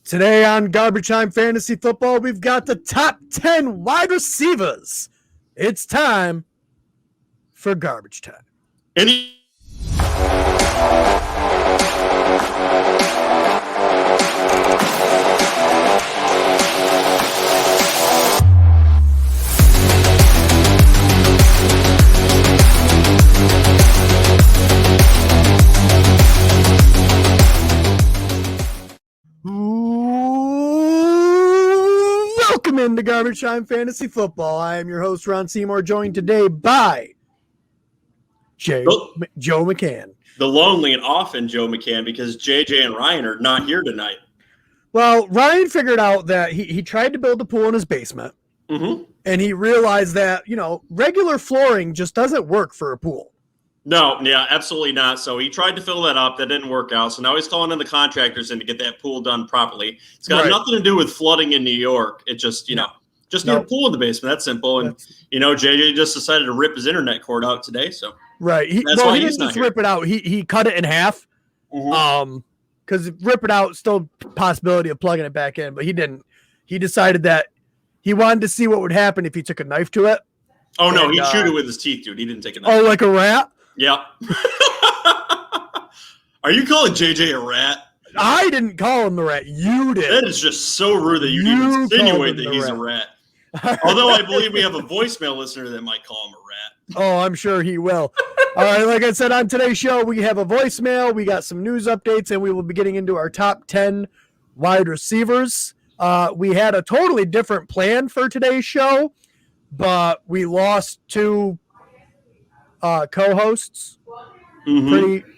Today on Garbage Time Fantasy Football, we've got the top 10 wide receivers. It's time for Garbage Time. Welcome into Garbage Time Fantasy Football. I am your host, Ron Seymour, joined today by Joe McCann. The lonely and often Joe McCann, because JJ and Ryan are not here tonight. Well, Ryan figured out that he tried to build a pool in his basement, and he realized that, regular flooring just doesn't work for a pool. No, yeah, absolutely not. So he tried to fill that up. That didn't work out. So now he's calling in the contractors in to get that pool done properly. It's got nothing to do with flooding in New York. It just, need a pool in the basement. That's simple. And, JJ just decided to rip his internet cord out today. So right. He didn't just rip it out. He cut it in half. Because rip it out, still possibility of plugging it back in. But he didn't. He decided that he wanted to see what would happen if he took a knife to it. Oh, no. He chewed it with his teeth, dude. He didn't take a knife. Oh, like a rat? Yeah. Are you calling JJ a rat? I didn't call him the rat. You did. That is just so rude that you even insinuate that he's a rat. Although I believe we have a voicemail listener that might call him a rat. Oh, I'm sure he will. All right, like I said, on today's show, we have a voicemail. We got some news updates, and we will be getting into our top 10 wide receivers. We had a totally different plan for today's show, but we lost two co-hosts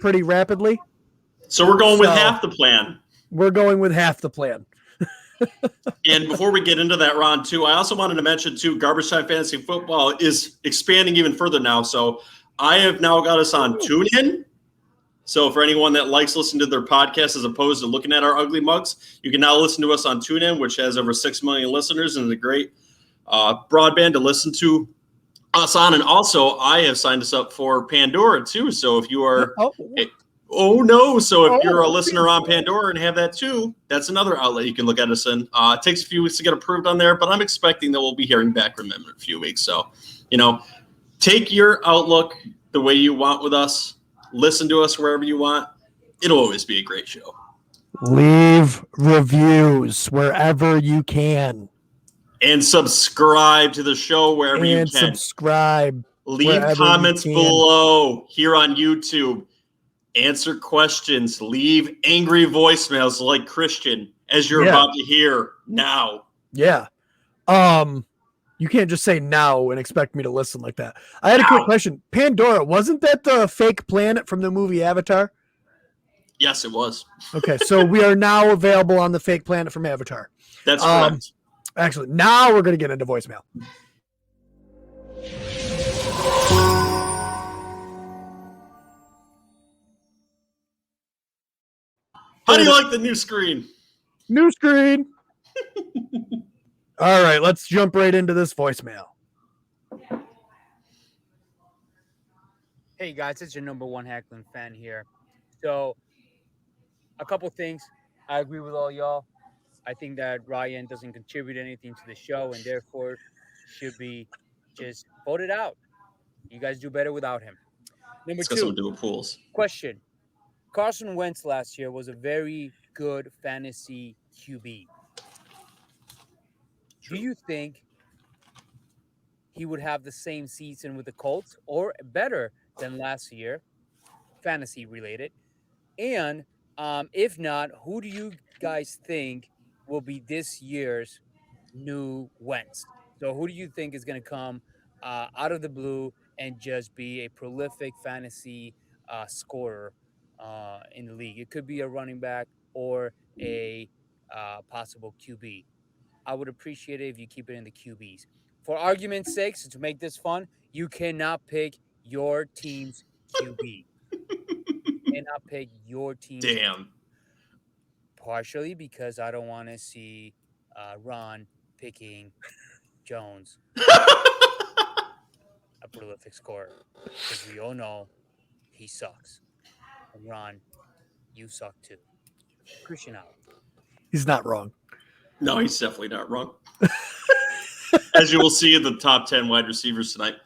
pretty rapidly. So we're going with half the plan. We're going with half the plan. And before we get into that, Ron, too, I also wanted to mention, too, Garbage Time Fantasy Football is expanding even further now. So I have now got us on TuneIn. So for anyone that likes listening to their podcast as opposed to looking at our ugly mugs, you can now listen to us on TuneIn, which has over 6 million listeners and is a great broadband to listen to us on. And also, I have signed us up for Pandora, too. So if you are if you're a listener on Pandora and have that too, that's another outlet you can look at us in. It takes a few weeks to get approved on there, but I'm expecting that we'll be hearing back from them in a few weeks. So, take your outlook the way you want with us. Listen to us wherever you want. It'll always be a great show. Leave reviews wherever you can. And subscribe to the show wherever you can. Subscribe. Leave comments below here on YouTube. Answer questions. Leave angry voicemails like Christian, as you're about to hear now. Yeah. You can't just say now and expect me to listen like that. I had a quick question. Pandora, wasn't that the fake planet from the movie Avatar? Yes, it was. Okay, so we are now available on the fake planet from Avatar. That's correct. Actually, now we're going to get into voicemail. How do you like the new screen? New screen. All right, let's jump right into this voicemail. Hey guys, it's your number one Heckling fan here. So, a couple things. I agree with all y'all. I think that Ryan doesn't contribute anything to the show and therefore should be just voted out. You guys do better without him. Number two, we'll do pools. Question. Carson Wentz last year was a very good fantasy QB. Do you think he would have the same season with the Colts or better than last year, fantasy related? And if not, who do you guys think will be this year's new Wentz? So who do you think is going to come out of the blue and just be a prolific fantasy scorer in the league? It could be a running back or a possible QB. I would appreciate it if you keep it in the QBs. For argument's sake, so to make this fun, you cannot pick your team's QB. You cannot pick your team's Damn. Partially because I don't want to see Ron picking Jones, a prolific scorer, because we all know he sucks. And Ron, you suck too. Christian out. He's not wrong. No, he's definitely not wrong. As you will see in the top 10 wide receivers tonight.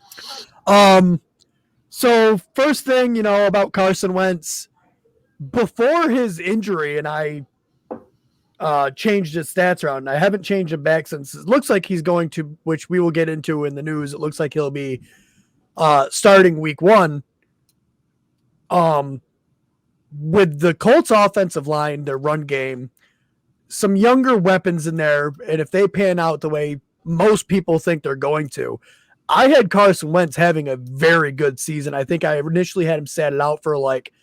So first thing, about Carson Wentz, before his injury, and I changed his stats around, and I haven't changed them back since. It looks like he's going to, which we will get into in the news. It looks like he'll be starting week 1. With the Colts offensive line, their run game, some younger weapons in there, and if they pan out the way most people think they're going to, I had Carson Wentz having a very good season. I think I initially had him set out for like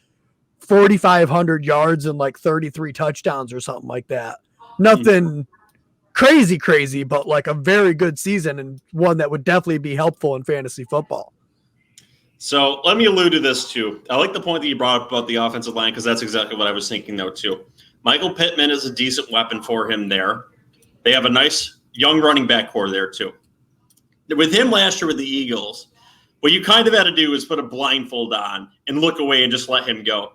4,500 yards and like 33 touchdowns or something like that. Nothing crazy, but like a very good season, and one that would definitely be helpful in fantasy football. So let me allude to this too. I like the point that you brought up about the offensive line, because that's exactly what I was thinking though too. Michael Pittman is a decent weapon for him there. They have a nice young running back core there too. With him last year with the Eagles, what you kind of had to do is put a blindfold on and look away and just let him go.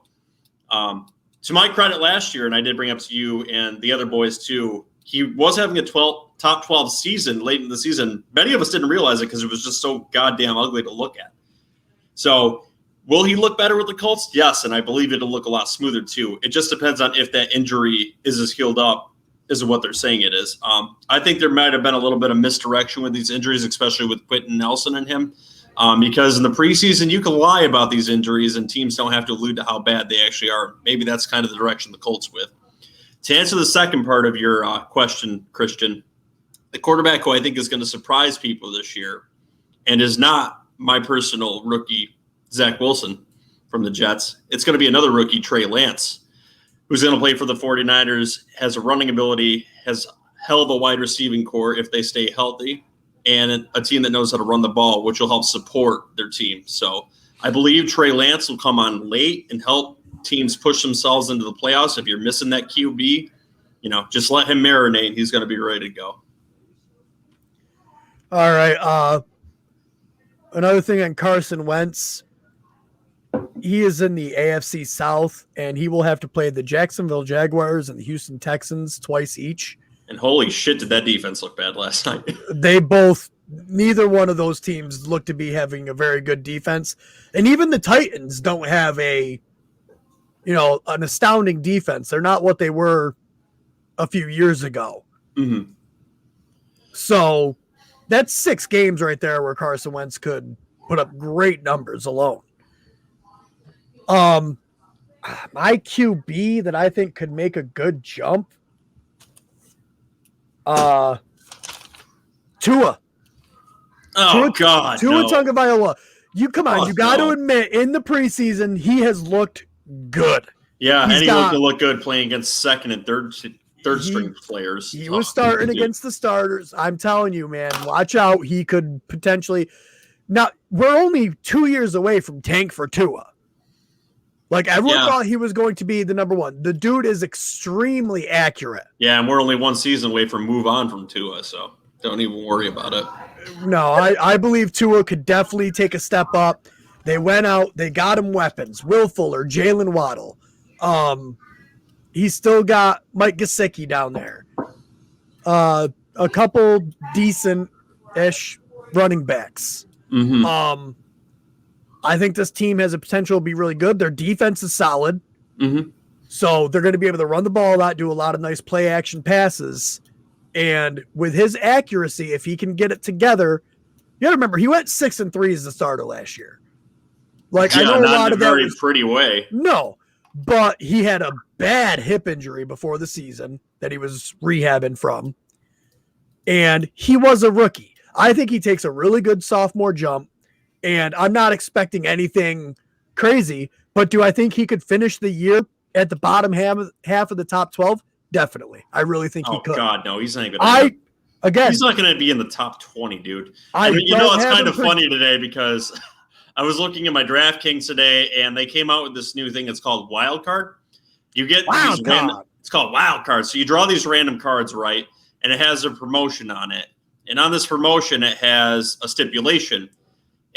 To my credit last year, and I did bring up to you and the other boys too, he was having a top 12 season late in the season. Many of us didn't realize it because it was just so goddamn ugly to look at. So will he look better with the Colts? Yes, and I believe it'll look a lot smoother too. It just depends on if that injury is as healed up as what they're saying it is. I think there might have been a little bit of misdirection with these injuries, especially with Quentin Nelson and him, because in the preseason you can lie about these injuries and teams don't have to allude to how bad they actually are. Maybe that's kind of the direction the Colts with. To answer the second part of your question, Christian, the quarterback who I think is going to surprise people this year and is not my personal rookie, Zach Wilson from the Jets. It's going to be another rookie, Trey Lance, who's going to play for the 49ers, has a running ability, has hell of a wide receiving core if they stay healthy, and a team that knows how to run the ball, which will help support their team. So I believe Trey Lance will come on late and help teams push themselves into the playoffs. If you're missing that QB, just let him marinate. He's going to be ready to go. All right. Another thing on Carson Wentz, he is in the AFC South, and he will have to play the Jacksonville Jaguars and the Houston Texans twice each. And holy shit, did that defense look bad last night. Neither one of those teams look to be having a very good defense. And even the Titans don't have an astounding defense. They're not what they were a few years ago. Mm-hmm. So that's 6 games right there where Carson Wentz could put up great numbers alone. My QB that I think could make a good jump, Tua. Oh, God, Tua no. Tagovailoa. You got to admit, in the preseason, he has looked good. Yeah, and he looked good playing against second and third string players. He was starting against the starters. I'm telling you, man, watch out. He could potentially. Now, we're only 2 years away from tank for Tua. Like, everyone thought he was going to be the number one. The dude is extremely accurate. Yeah, and we're only 1 season away from move on from Tua, so don't even worry about it. No, I believe Tua could definitely take a step up. They went out, they got him weapons. Will Fuller, Jalen Waddle. He's still got Mike Gesicki down there. A couple decent-ish running backs. Mm-hmm. I think this team has a potential to be really good. Their defense is solid. Mm-hmm. So they're going to be able to run the ball a lot, do a lot of nice play action passes. And with his accuracy, if he can get it together, you got to remember, he went 6-3 as the starter last year. Like, I know a lot of that was pretty way. No, but he had a bad hip injury before the season that he was rehabbing from. And he was a rookie. I think he takes a really good sophomore jump. And I'm not expecting anything crazy, but do I think he could finish the year at the bottom half of the top 12? Definitely. I really think he could. Oh, God, no. He's not going to. He's not going to be in the top 20, dude. It's kind of funny today because I was looking at my DraftKings today, and they came out with this new thing. It's called Wild Card. You get these random. It's called Wild Card. So you draw these random cards, right? And it has a promotion on it. And on this promotion, it has a stipulation.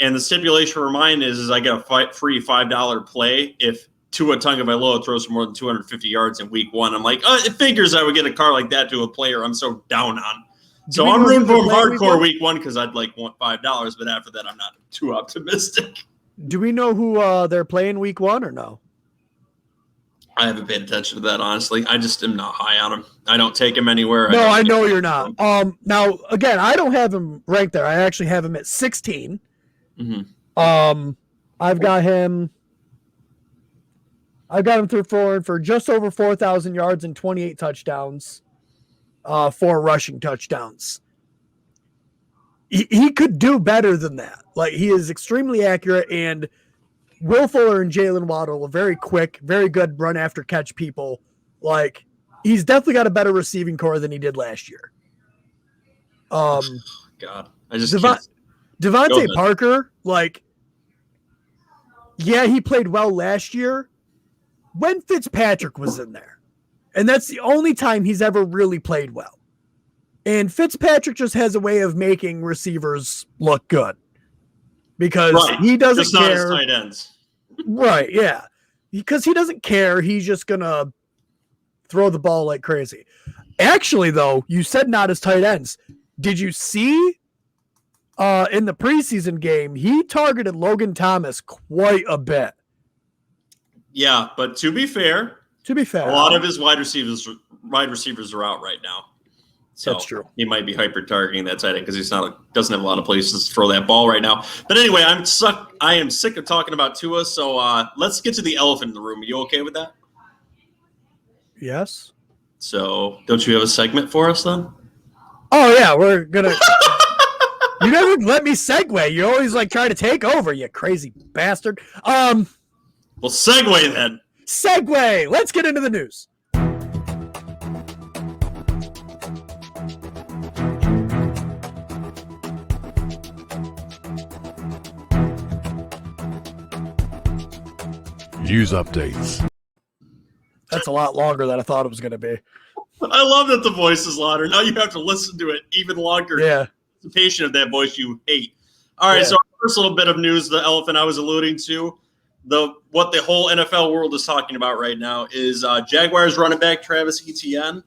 And the stipulation for mine is I get a free $5 play if Tua Tagovailoa throws for more than 250 yards in week 1. I'm like, it figures I would get a car like that to a player I'm so down on. So I'm rooting for him hardcore week 1 because I'd want $5, but after that, I'm not too optimistic. Do we know who they're playing week 1 or no? I haven't paid attention to that, honestly. I just am not high on him. I don't take him anywhere. No, I know you're not. Now, again, I don't have him ranked there. I actually have him at 16. Mm-hmm. I've got him through for just over 4,000 yards and 28 touchdowns, 4 rushing touchdowns. He could do better than that. Like, he is extremely accurate, and Will Fuller and Jalen Waddle are very quick, very good run after catch people. Like, he's definitely got a better receiving core than he did last year. God, I just Devontae Parker, like, yeah, he played well last year when Fitzpatrick was in there. And that's the only time he's ever really played well. And Fitzpatrick just has a way of making receivers look good because he doesn't just care. Not his tight ends. Right, yeah. Because he doesn't care. He's just going to throw the ball like crazy. Actually, though, you said not his tight ends. Did you see in the preseason game, he targeted Logan Thomas quite a bit. Yeah, but to be fair, a lot of his wide receivers are out right now. So that's true. He might be hyper targeting that tight end because doesn't have a lot of places to throw that ball right now. But anyway, I am sick of talking about Tua. So let's get to the elephant in the room. Are you okay with that? Yes. So don't you have a segment for us then? Oh yeah, we're gonna. You never let me segue. You always try to take over, you crazy bastard. Well, segue then. Segue. Let's get into the news. News updates. That's a lot longer than I thought it was going to be. I love that the voice is louder. Now you have to listen to it even longer. Yeah. The patient of that voice you hate. All right, so our first little bit of news, the elephant I was alluding to, what the whole NFL world is talking about right now is Jaguars running back Travis Etienne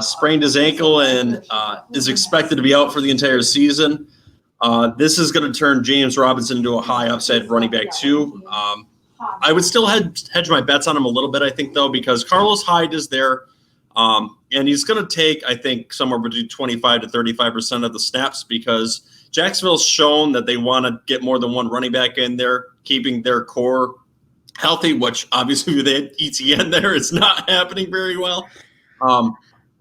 sprained his ankle and is expected to be out for the entire season. This is going to turn James Robinson into a high upside running back too. I would still hedge my bets on him a little bit, I think, though, because Carlos Hyde is there, and he's going to take, I think, somewhere between 25 to 35% of the snaps because Jacksonville's shown that they want to get more than one running back in there, keeping their core healthy, which obviously with ETN there, it's not happening very well.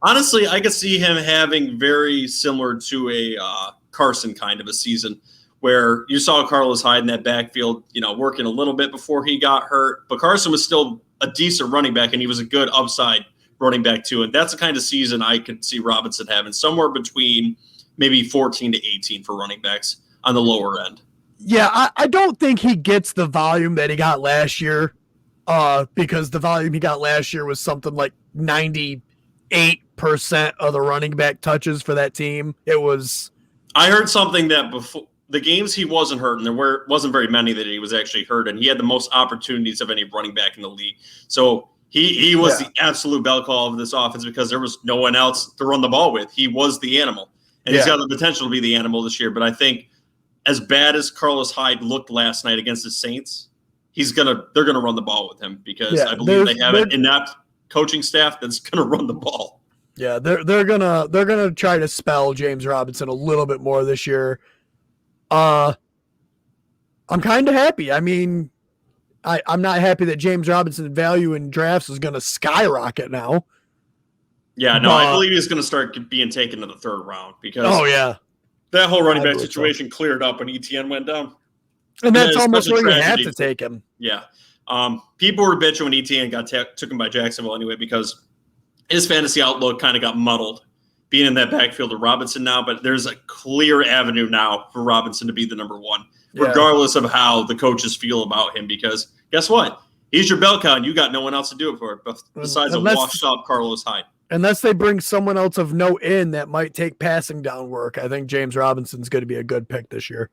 Honestly, I could see him having very similar to a Carson kind of a season where you saw Carlos Hyde in that backfield, working a little bit before he got hurt. But Carson was still a decent running back, and he was a good upside running back too. And that's the kind of season I could see Robinson having, somewhere between maybe 14 to 18 for running backs on the lower end. Yeah, I don't think he gets the volume that he got last year because the volume he got last year was something like 98% of the running back touches for that team. It was... I heard something that before the games he wasn't hurt, and there wasn't very many that he was actually hurt, and he had the most opportunities of any running back in the league. So he was the absolute bell call of this offense because there was no one else to run the ball with. He was the animal, and he's got the potential to be the animal this year. But I think as bad as Carlos Hyde looked last night against the Saints, they're gonna run the ball with him because I believe they have an inept coaching staff that's gonna run the ball. Yeah, they're gonna try to spell James Robinson a little bit more this year. I'm kind of happy. I mean, I'm not happy that James Robinson's value in drafts is going to skyrocket now. Yeah, no, I believe he's going to start being taken to the third round because that whole running back situation cleared up when ETN went down. And that's almost where you have to take him. Yeah. People were bitching when ETN took him by Jacksonville anyway because his fantasy outlook kind of got muddled being in that backfield of Robinson now, but there's a clear avenue now for Robinson to be the number one, regardless of how the coaches feel about him, because guess what? He's your bell cow, and you got no one else to do it for besides a washed-up Carlos Hyde. Unless they bring someone else of note in that might take passing down work, I think James Robinson's going to be a good pick this year.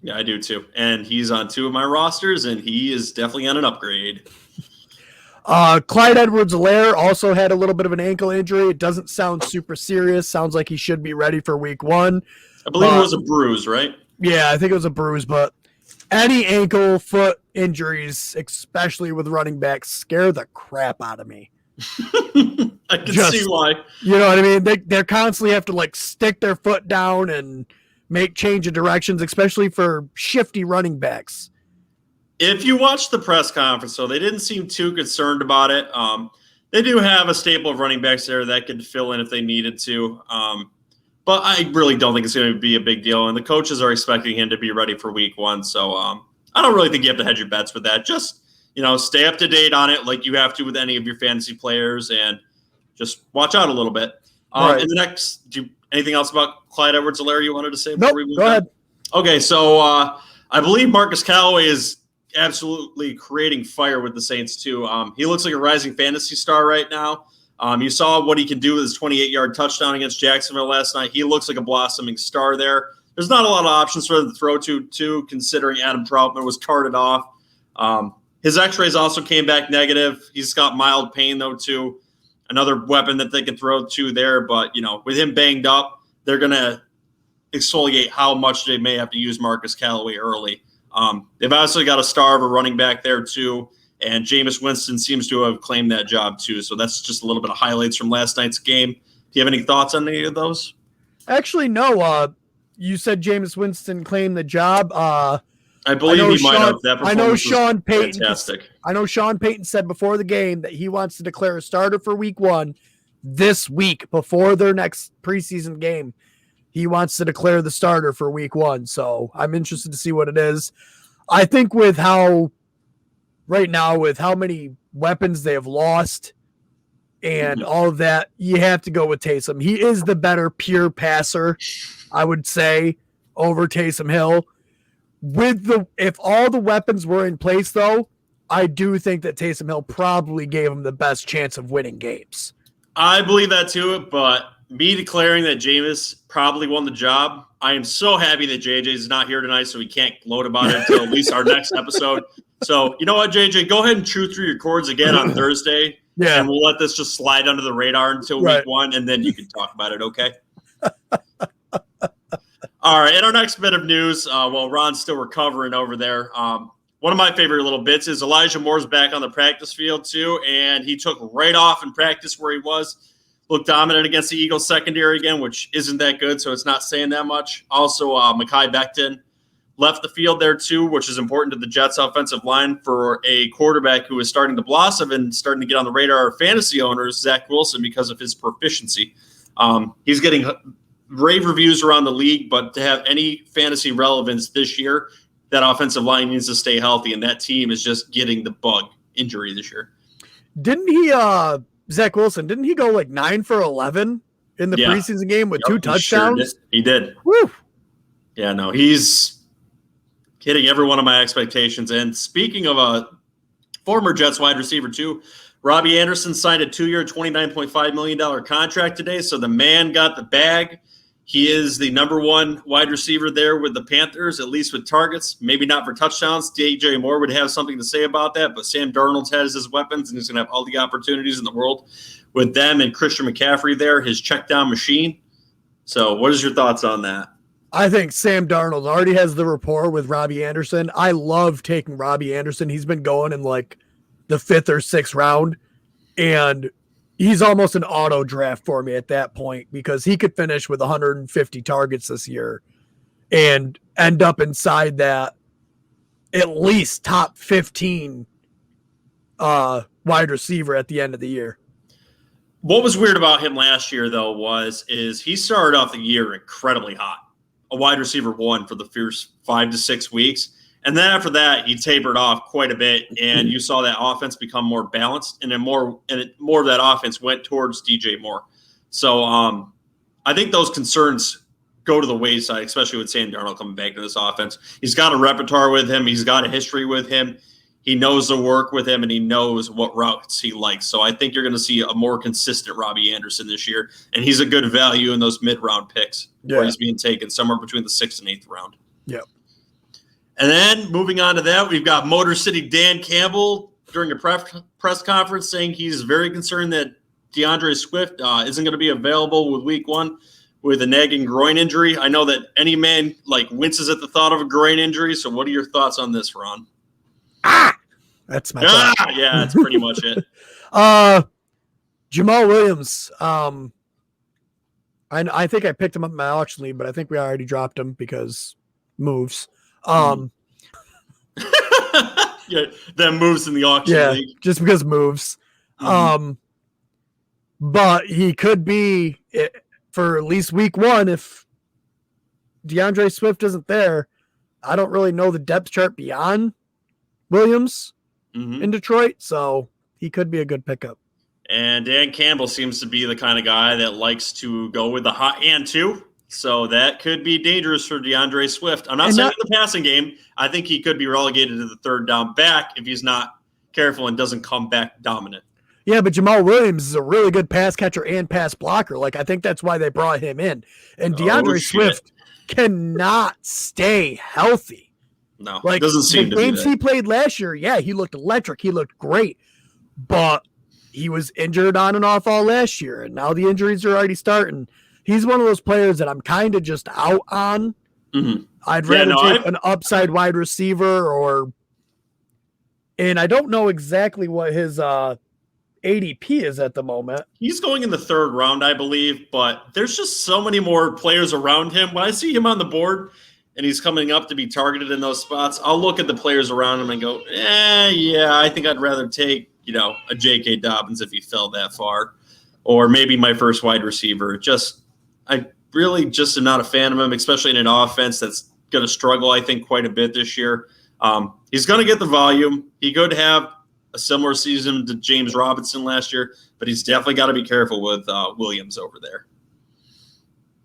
Yeah, I do too. And he's on 2 of my rosters, and he is definitely on an upgrade. Clyde Edwards-Helaire also had a little bit of an ankle injury. It doesn't sound super serious. Sounds like he should be ready for week 1. I believe it was a bruise, right? Yeah, I think it was a bruise, but any ankle, foot injuries, especially with running backs, scare the crap out of me. I can see why. You know what I mean? They constantly have to like stick their foot down and make change of directions, especially for shifty running backs. If you watch the press conference, so they didn't seem too concerned about it. They do have a staple of running backs there that could fill in if they needed to. But I really don't think it's going to be a big deal. And the coaches are expecting him to be ready for week 1. So I don't really think you have to hedge your bets with that. Just, stay up to date on it like you have to with any of your fantasy players and just watch out a little bit. Right. In the next, anything else about Clyde Edwards-Helaire you wanted to say before we move on? Go ahead. Okay, so I believe Marcus Callaway is absolutely creating fire with the Saints too. He looks like a rising fantasy star right now. You saw what he can do with his 28-yard touchdown against Jacksonville last night. He looks like a blossoming star there. There's not a lot of options for him to throw to, too, considering Adam Troutman was carted off. His x-rays also came back negative. He's got mild pain, though, too. Another weapon that they can throw to there. But, with him banged up, they're going to exfoliate how much they may have to use Marcus Callaway early. They've obviously got a star of a running back there, too. And Jameis Winston seems to have claimed that job, too. So that's just a little bit of highlights from last night's game. Do you have any thoughts on any of those? Actually, no. You said Jameis Winston claimed the job. I believe he might have. That performance I know Sean Payton. Fantastic. I know Sean Payton said before the game that he wants to declare a starter for week 1 this week before their next preseason game. He wants to declare the starter for week 1. So I'm interested to see what it is. I think with how many weapons they have lost and all of that, you have to go with Taysom. He is the better pure passer, I would say, over Taysom Hill. If all the weapons were in place, though, I do think that Taysom Hill probably gave him the best chance of winning games. I believe that too, but me declaring that Jameis probably won the job, I am so happy that JJ is not here tonight, so we can't gloat about it until at least our next episode. So, you know what, JJ? Go ahead and chew through your cords again on Thursday, and we'll let this just slide under the radar until week 1, and then you can talk about it, okay? All right, in our next bit of news, while Ron's still recovering over there, one of my favorite little bits is Elijah Moore's back on the practice field, too, and he took right off in practice where he was. Looked dominant against the Eagles secondary again, which isn't that good, so it's not saying that much. Also, Mekhi Becton left the field there too, which is important to the Jets offensive line for a quarterback who is starting to blossom and starting to get on the radar of fantasy owners, Zach Wilson, because of his proficiency. He's getting rave reviews around the league, but to have any fantasy relevance this year, that offensive line needs to stay healthy, and that team is just getting the bug injury this year. Didn't he Zach Wilson, didn't he go like 9 for 11 in the preseason game with 2 touchdowns? Sure he did. Woo. Yeah, no, he's hitting every one of my expectations. And speaking of a former Jets wide receiver too, Robbie Anderson signed a 2-year, $29.5 million contract today. So the man got the bag. He is the number 1 wide receiver there with the Panthers, at least with targets, maybe not for touchdowns. DJ Moore would have something to say about that, but Sam Darnold has his weapons, and he's going to have all the opportunities in the world with them and Christian McCaffrey there, his check down machine. So what is your thoughts on that? I think Sam Darnold already has the rapport with Robbie Anderson. I love taking Robbie Anderson. He's been going in like the 5th or 6th round, and he's almost an auto draft for me at that point because he could finish with 150 targets this year and end up inside that at least top 15 wide receiver at the end of the year. What was weird about him last year, though, is he started off the year incredibly hot, a wide receiver 1 for the first 5 to 6 weeks. And then after that, he tapered off quite a bit, and you saw that offense become more balanced, and then more of that offense went towards DJ Moore. So I think those concerns go to the wayside, especially with Sam Darnold coming back to this offense. He's got a repertoire with him. He's got a history with him. He knows the work with him, and he knows what routes he likes. So I think you're going to see a more consistent Robbie Anderson this year, and he's a good value in those mid-round picks where he's being taken somewhere between the 6th and 8th round. Yeah. And then moving on to that, we've got Motor City Dan Campbell during a press conference saying he's very concerned that DeAndre Swift isn't going to be available with week 1 with a nagging groin injury. I know that any man winces at the thought of a groin injury. So what are your thoughts on this, Ron? That's my thought. Yeah, that's pretty much it. Jamal Williams. I think I picked him up in my auction league, but I think we already dropped him because moves. Yeah, that moves in the auction league. Just because moves. But he could be for at least week 1 if DeAndre Swift isn't there. I don't really know the depth chart beyond Williams in Detroit, so he could be a good pickup. And Dan Campbell seems to be the kind of guy that likes to go with the hot hand too. So that could be dangerous for DeAndre Swift. I'm not saying in the passing game. I think he could be relegated to the third down back if he's not careful and doesn't come back dominant. Yeah, but Jamal Williams is a really good pass catcher and pass blocker. I think that's why they brought him in. And DeAndre Swift cannot stay healthy. No, doesn't seem to be. The games he played last year, he looked electric. He looked great. But he was injured on and off all last year, and now the injuries are already starting. He's one of those players that I'm kind of just out on. I'd rather take an upside wide receiver and I don't know exactly what his ADP is at the moment. He's going in the 3rd round, I believe, but there's just so many more players around him. When I see him on the board and he's coming up to be targeted in those spots, I'll look at the players around him and go, I think I'd rather take, a J.K. Dobbins if he fell that far, or maybe my first wide receiver. I really just am not a fan of him, especially in an offense that's going to struggle, I think, quite a bit this year. He's going to get the volume. He could have a similar season to James Robinson last year, but he's definitely got to be careful with Williams over there.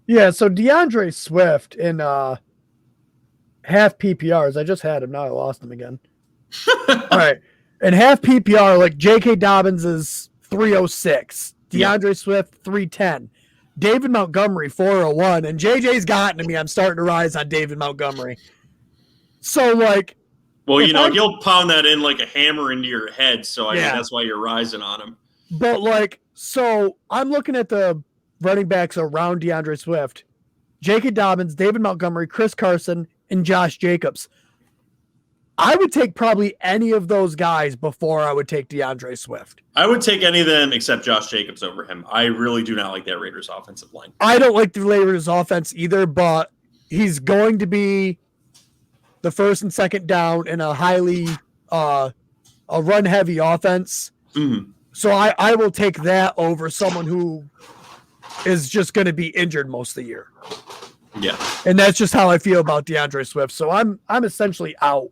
Yeah, so DeAndre Swift in half PPRs. I just had him. Now I lost him again. All right. In half PPR, J.K. Dobbins is 306. DeAndre Swift, 310. David Montgomery, 401. And JJ's gotten to me. I'm starting to rise on David Montgomery. So, well, he'll pound that in like a hammer into your head. So I think that's why you're rising on him. But so I'm looking at the running backs around DeAndre Swift: J.K. Dobbins, David Montgomery, Chris Carson, and Josh Jacobs. I would take probably any of those guys before I would take DeAndre Swift. I would take any of them except Josh Jacobs over him. I really do not like that Raiders offensive line. I don't like the Raiders offense either, but he's going to be the first and second down in a highly a run-heavy offense. So I will take that over someone who is just going to be injured most of the year. Yeah. And that's just how I feel about DeAndre Swift. So I'm essentially out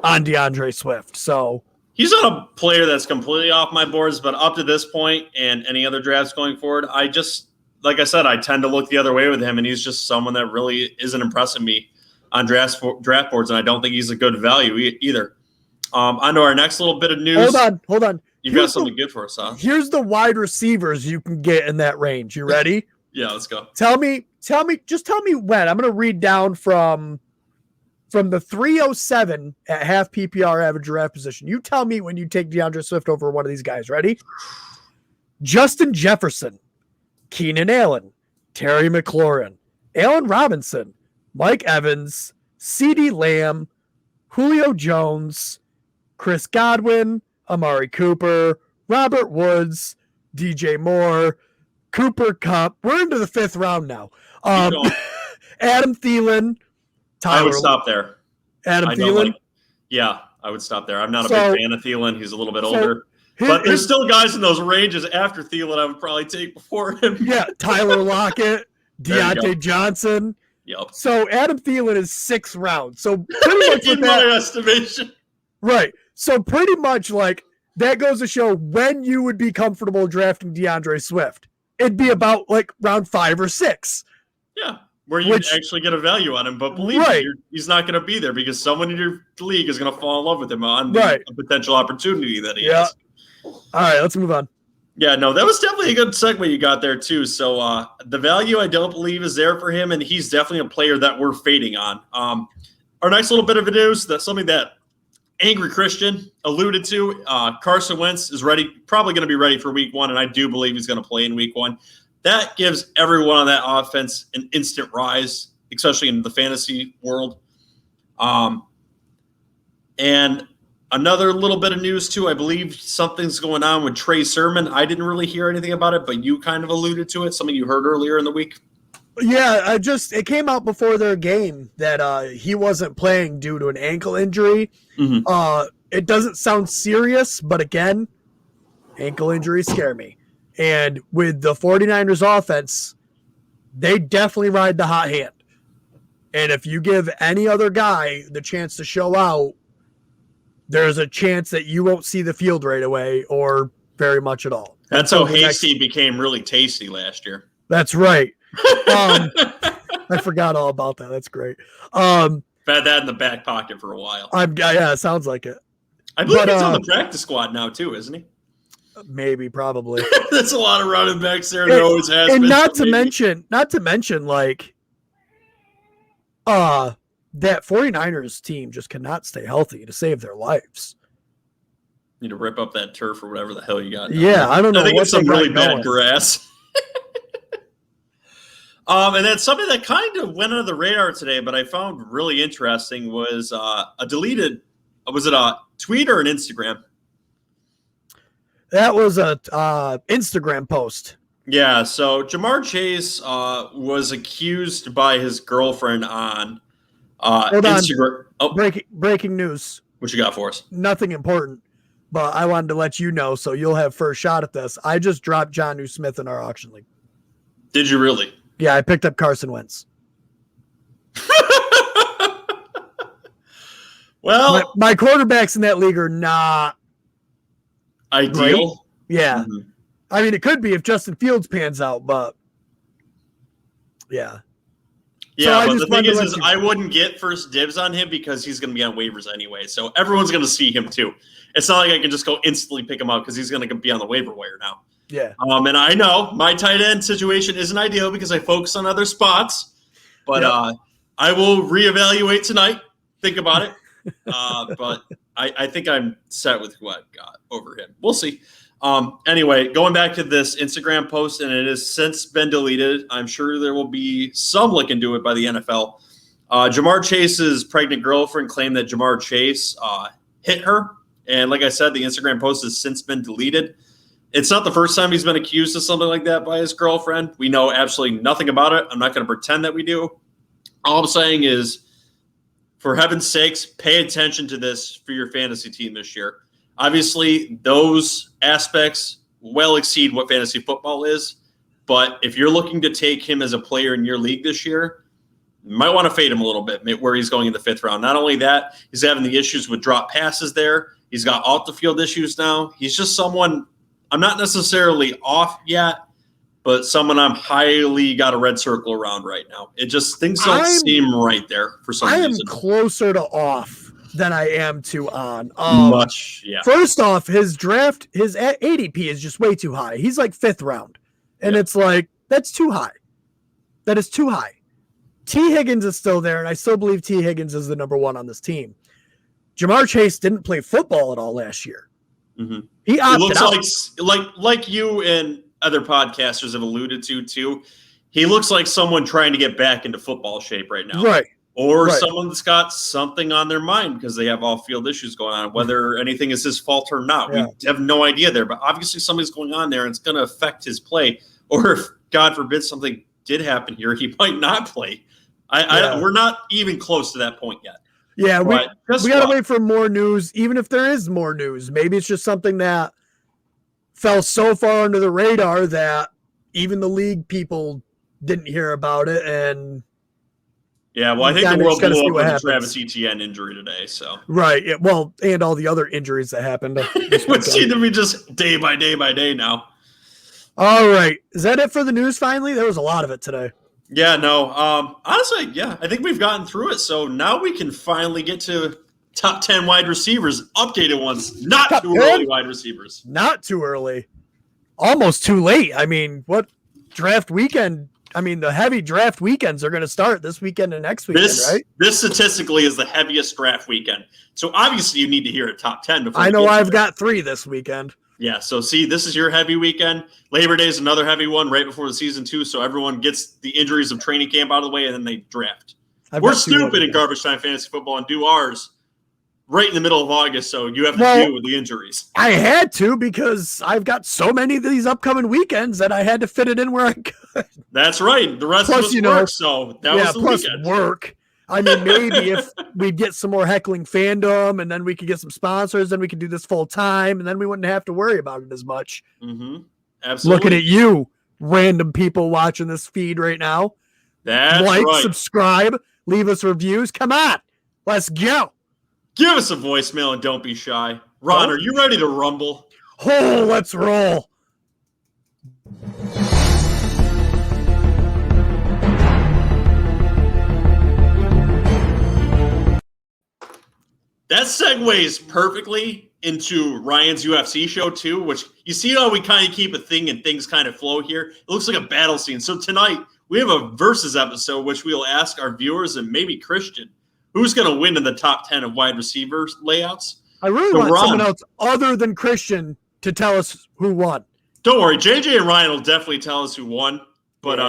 on DeAndre Swift. So he's not a player that's completely off my boards, but up to this point and any other drafts going forward, I just, like I said, I tend to look the other way with him, and he's just someone that really isn't impressing me on draft boards, and I don't think he's a good value either. On to our next little bit of news. Hold on. You've got something good for us, huh? Here's the wide receivers you can get in that range. You ready? Yeah, let's go. Tell me when. I'm going to read down from the 307 at half PPR average draft position. You tell me when you take DeAndre Swift over one of these guys. Ready? Justin Jefferson, Keenan Allen, Terry McLaurin, Allen Robinson, Mike Evans, CeeDee Lamb, Julio Jones, Chris Godwin, Amari Cooper, Robert Woods, DJ Moore, Cooper Kupp. We're into the 5th round now. Adam Thielen. I would stop there. Adam Thielen? I would stop there. I'm not a big fan of Thielen. He's a little bit older. But there's still guys in those ranges after Thielen I would probably take before him. Yeah, Tyler Lockett, Deontay Johnson. Yep. So Adam Thielen is 6th round. So pretty much in my estimation. Right. So pretty much that goes to show when you would be comfortable drafting DeAndre Swift. It'd be about round 5 or 6. Yeah. Where you actually get a value on him. But believe me, he's not going to be there because someone in your league is going to fall in love with him on the potential opportunity that he has. All right, let's move on. Yeah, no, that was definitely a good segue you got there too. So the value I don't believe is there for him, and he's definitely a player that we're fading on. Our next little bit of news, that's something that Angry Christian alluded to, Carson Wentz is probably going to be ready for week 1, and I do believe he's going to play in week 1. That gives everyone on that offense an instant rise, especially in the fantasy world. And another little bit of news, too. I believe something's going on with Trey Sermon. I didn't really hear anything about it, but you kind of alluded to it, something you heard earlier in the week. Yeah, it came out before their game that he wasn't playing due to an ankle injury. Mm-hmm. It doesn't sound serious, but again, ankle injuries scare me. And with the 49ers offense, they definitely ride the hot hand. And if you give any other guy the chance to show out, there's a chance that you won't see the field right away or very much at all. That's how Hasty became really tasty last year. That's right. I forgot all about that. That's great. Had that in the back pocket for a while. Yeah, it sounds like it. I believe he's on the practice squad now too, isn't he? Maybe, probably. There's a lot of running backs there. There always has and been. not to mention, like, that 49ers team just cannot stay healthy to save their lives. Need to rip up that turf or whatever the hell you got. Yeah, I don't know. I think it's some really bad grass. And then something that kind of went under the radar today, but I found really interesting was a tweet or an Instagram? That was a Instagram post. Yeah, so Jamar Chase was accused by his girlfriend on Instagram. Oh, breaking news. What you got for us? Nothing important, but I wanted to let you know so you'll have first shot at this. I just dropped Jonnu Smith in our auction league. Did you really? Yeah, I picked up Carson Wentz. Well, my quarterbacks in that league are not ideal. Great. Yeah. Mm-hmm. I mean, it could be if Justin Fields pans out, but yeah. Yeah, so but the thing is I wouldn't get first dibs on him because he's going to be on waivers anyway. So everyone's going to see him too. It's not like I can just go instantly pick him up because he's going to be on the waiver wire now. Yeah. And I know my tight end situation isn't ideal because I focus on other spots, but I will reevaluate tonight. Think about it. But I think I'm set with who I've got over him. We'll see. Anyway, going back to this Instagram post, and it has since been deleted. I'm sure there will be some look into it by the NFL. Jamar Chase's pregnant girlfriend claimed that Jamar Chase hit her. And like I said, the Instagram post has since been deleted. It's not the first time he's been accused of something like that by his girlfriend. We know absolutely nothing about it. I'm not going to pretend that we do. All I'm saying is, for heaven's sakes, pay attention to this for your fantasy team this year. Obviously, those aspects well exceed what fantasy football is. But if you're looking to take him as a player in your league this year, you might want to fade him a little bit where he's going in the 5th round. Not only that, he's having the issues with drop passes there. He's got off-the-field issues now. He's just someone I'm not necessarily off yet, but someone I'm highly got a red circle around right now. It just, things don't seem right there for some reason. I am closer to off than I am to on. Much, yeah. First off, his ADP is just way too high. He's like 5th round. And It's like, that's too high. That is too high. T. Higgins is still there, and I still believe T. Higgins is the number 1 on this team. Jamar Chase didn't play football at all last year. Mm-hmm. He opted out. Like you and other podcasters have alluded to too. He looks like someone trying to get back into football shape right now, right? Or someone that's got something on their mind because they have off-field issues going on. Whether anything is his fault or not, we have no idea there. But obviously, something's going on there, and it's going to affect his play. Or if God forbid something did happen here, he might not play. We're not even close to that point yet. Yeah, we got to wait for more news, even if there is more news. Maybe it's just something that fell so far under the radar that even the league people didn't hear about it. And yeah, well, I think the world blew up with the Travis Etienne injury today. So right, yeah, well, and all the other injuries that happened. It would seem to be just day by day by day now. All right, is that it for the news? Finally, there was a lot of it today. Yeah, no. Honestly, yeah, I think we've gotten through it. So now we can finally get to top 10 wide receivers, updated ones, not top too 10? Early wide receivers. Not too early. Almost too late. I mean, what draft weekend the heavy draft weekends are going to start this weekend and next weekend, right? This statistically is the heaviest draft weekend. So obviously you need to hear a top 10 before. I know I've got 3 this weekend. Yeah. So see, this is your heavy weekend. Labor Day is another heavy one right before the season too. So everyone gets the injuries of training camp out of the way and then they draft. We're stupid in Garbage Time Fantasy Football and do ours right in the middle of August. So you have to deal with the injuries. I had to because I've got so many of these upcoming weekends that I had to fit it in where I could. That's right. The rest of us work. So that was the weekend. Work. Maybe if we get some more Heckling Fandom and then we could get some sponsors, then we could do this full time and then we wouldn't have to worry about it as much. Mm-hmm. Absolutely. Looking at you, random people watching this feed right now. That's right. Subscribe, leave us reviews. Come on. Let's go. Give us a voicemail and don't be shy. Ron, are you ready to rumble? Oh, let's roll. That segues perfectly into Ryan's UFC show too, which you see how we kind of keep a thing and things kind of flow here. It looks like a battle scene. So tonight we have a versus episode, which we'll ask our viewers and maybe Christian, who's going to win in the top 10 of wide receivers layouts. I really want someone else other than Christian to tell us who won. Don't worry. JJ and Ryan will definitely tell us who won. But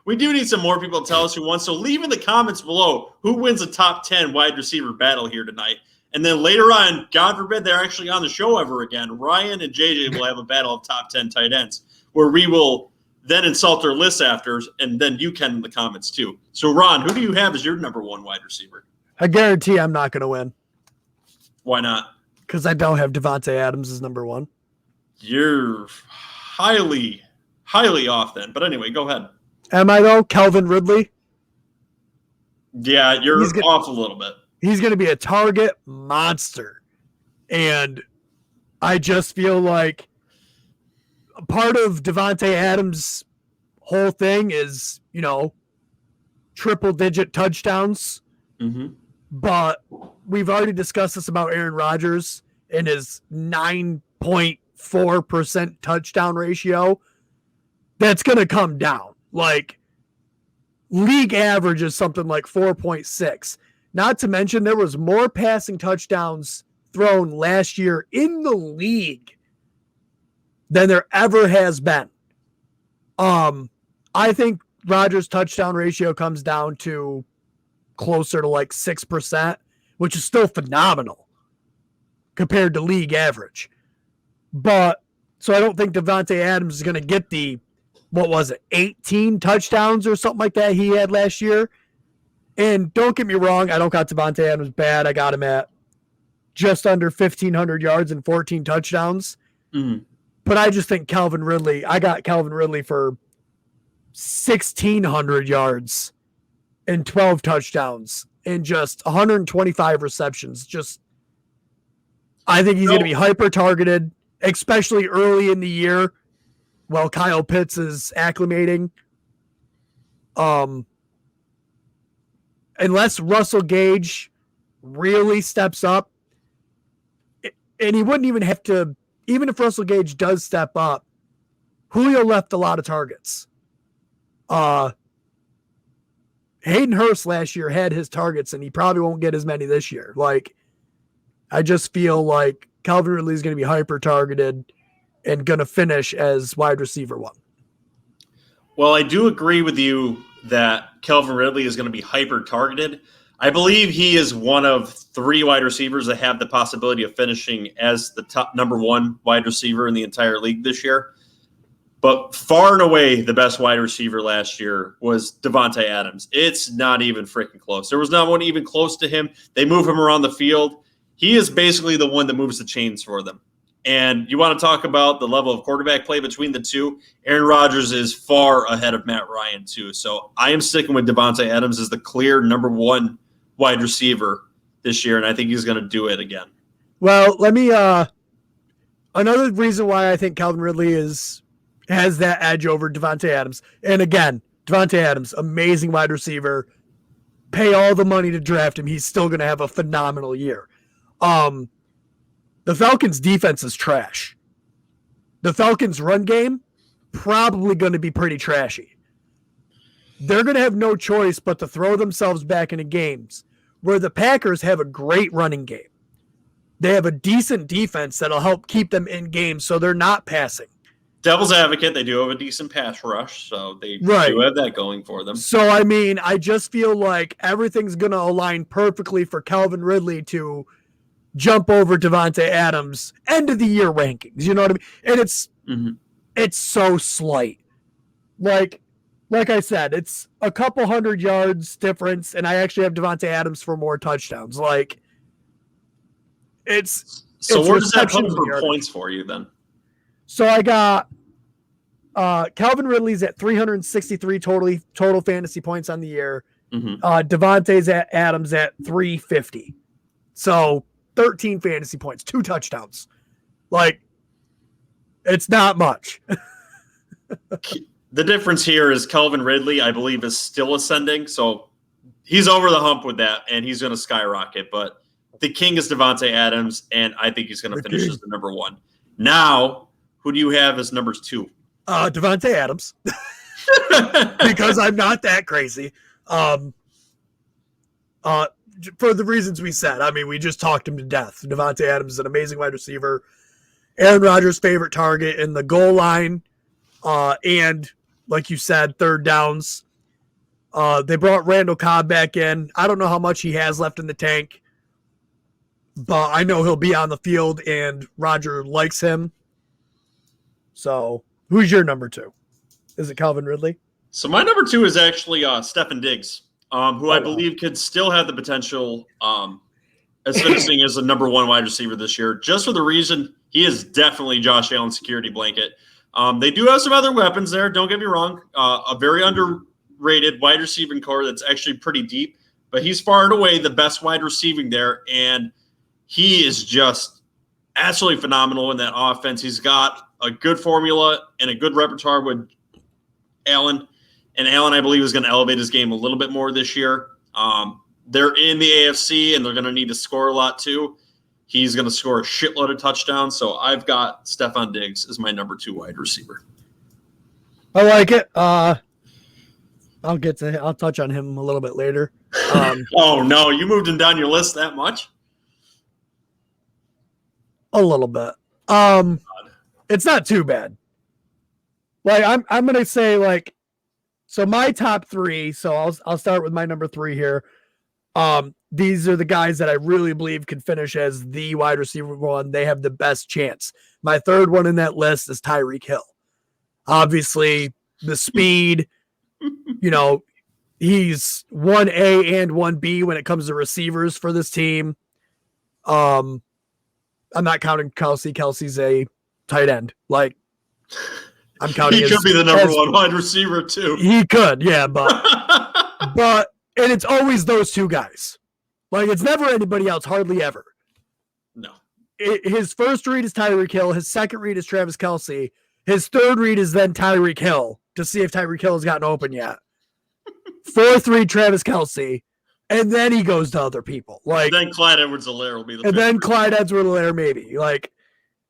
we do need some more people to tell us who won. So leave in the comments below who wins the top 10 wide receiver battle here tonight. And then later on, God forbid they're actually on the show ever again, Ryan and JJ will have a battle of top 10 tight ends where we will then insult their list after, and then you can in the comments too. So, Ron, who do you have as your number 1 wide receiver? I guarantee I'm not going to win. Why not? Because I don't have Devontae Adams as number 1. You're highly off then. But anyway, go ahead. Am I though? Calvin Ridley? Yeah, you're off a little bit. He's going to be a target monster. And I just feel like part of Devontae Adams' whole thing is, triple-digit touchdowns. Mm-hmm. But we've already discussed this about Aaron Rodgers and his 9.4% touchdown ratio. That's going to come down. Like, league average is something like 4.6. Not to mention there was more passing touchdowns thrown last year in the league than there ever has been. I think Rodgers' touchdown ratio comes down to closer to like 6%, which is still phenomenal compared to league average. But so I don't think Devontae Adams is going to get the 18 touchdowns or something like that he had last year. And don't get me wrong, I don't got Devontae Adams bad. I got him at just under 1,500 yards and 14 touchdowns. Mm-hmm. But I just think I got Calvin Ridley for 1,600 yards and 12 touchdowns and just 125 receptions. I think he's going to be hyper-targeted, especially early in the year while Kyle Pitts is acclimating. Unless Russell Gage really steps up, and he wouldn't even have to, even if Russell Gage does step up, Julio left a lot of targets. Hayden Hurst last year had his targets, and he probably won't get as many this year. Like, I just feel like Calvin Ridley is going to be hyper-targeted and going to finish as wide receiver 1. Well, I do agree with you that Calvin Ridley is going to be hyper-targeted. I believe he is one of 3 wide receivers that have the possibility of finishing as the top number 1 wide receiver in the entire league this year. But far and away, the best wide receiver last year was Devontae Adams. It's not even freaking close. There was not one even close to him. They move him around the field. He is basically the one that moves the chains for them. And you want to talk about the level of quarterback play between the two, Aaron Rodgers is far ahead of Matt Ryan too. So I am sticking with Devontae Adams as the clear number 1 wide receiver this year, and I think he's going to do it again. Well, let me another reason why I think Calvin Ridley has that edge over Devontae Adams. And again, Devontae Adams, amazing wide receiver. Pay all the money to draft him. He's still going to have a phenomenal year. The Falcons' defense is trash. The Falcons' run game, probably going to be pretty trashy. they're going to have no choice but to throw themselves back into games where the Packers have a great running game. They have a decent defense that'll help keep them in games so they're not passing. Devil's advocate, they do have a decent pass rush, so they do have that going for them. So, I mean, I just feel like everything's going to align perfectly for Calvin Ridley to jump over Davante Adams end of the year rankings. You know what I mean? And it's so slight. Like I said, it's a couple hundred yards difference, and I actually have Davante Adams for more touchdowns. Like, it's where does that come for points for you then? So I got Calvin Ridley's at 363 total fantasy points on the year. Davante's at Adams at 350. So 13 fantasy points, 2 touchdowns. Like, it's not much. The difference here is Calvin Ridley, I believe, is still ascending. So he's over the hump with that, and he's going to skyrocket. But the king is Davante Adams, and I think he's going to finish as the number 1. Now, who do you have as numbers 2? Davante Adams. Because I'm not that crazy. For the reasons we said. I mean, we just talked him to death. Davante Adams is an amazing wide receiver. Aaron Rodgers' favorite target in the goal line. And, like you said, third downs. They brought Randall Cobb back in. I don't know how much he has left in the tank. But I know he'll be on the field, and Roger likes him. So, who's your number 2? Is it Calvin Ridley? So my number 2 is actually Stefon Diggs, who I believe could still have the potential as finishing as the number 1 wide receiver this year, just for the reason he is definitely Josh Allen's security blanket. They do have some other weapons there, don't get me wrong. A very underrated wide receiving core that's actually pretty deep, but he's far and away the best wide receiving there, and he is just absolutely phenomenal in that offense. He's got a good formula and a good repertoire with Allen. And Allen, I believe, is going to elevate his game a little bit more this year. They're in the AFC, and they're going to need to score a lot too. He's going to score a shitload of touchdowns. So I've got Stefon Diggs as my number 2 wide receiver. I like it. I'll touch on him a little bit later. Oh, no. You moved him down your list that much? A little bit. It's not too bad. Like, I'm gonna say, like, so my top 3. So I'll start with my number 3 here. These are the guys that I really believe could finish as the wide receiver 1. They have the best chance. My third one in that list is Tyreek Hill. Obviously, the speed. You know, he's 1A and 1B when it comes to receivers for this team. I'm not counting Kelsey. Kelsey's a tight end. Like, I'm counting. He could be the number 1 wide receiver too. He could, yeah, but and it's always those 2 guys. Like, it's never anybody else, hardly ever. No. His first read is Tyreek Hill. His second read is Travis Kelce. His third read is then Tyreek Hill to see if Tyreek Hill has gotten open yet. Fourth read, Travis Kelce. And then he goes to other people. Like, and then Clyde Edwards-Helaire will be the. And then Clyde Edwards-Helaire maybe. Like,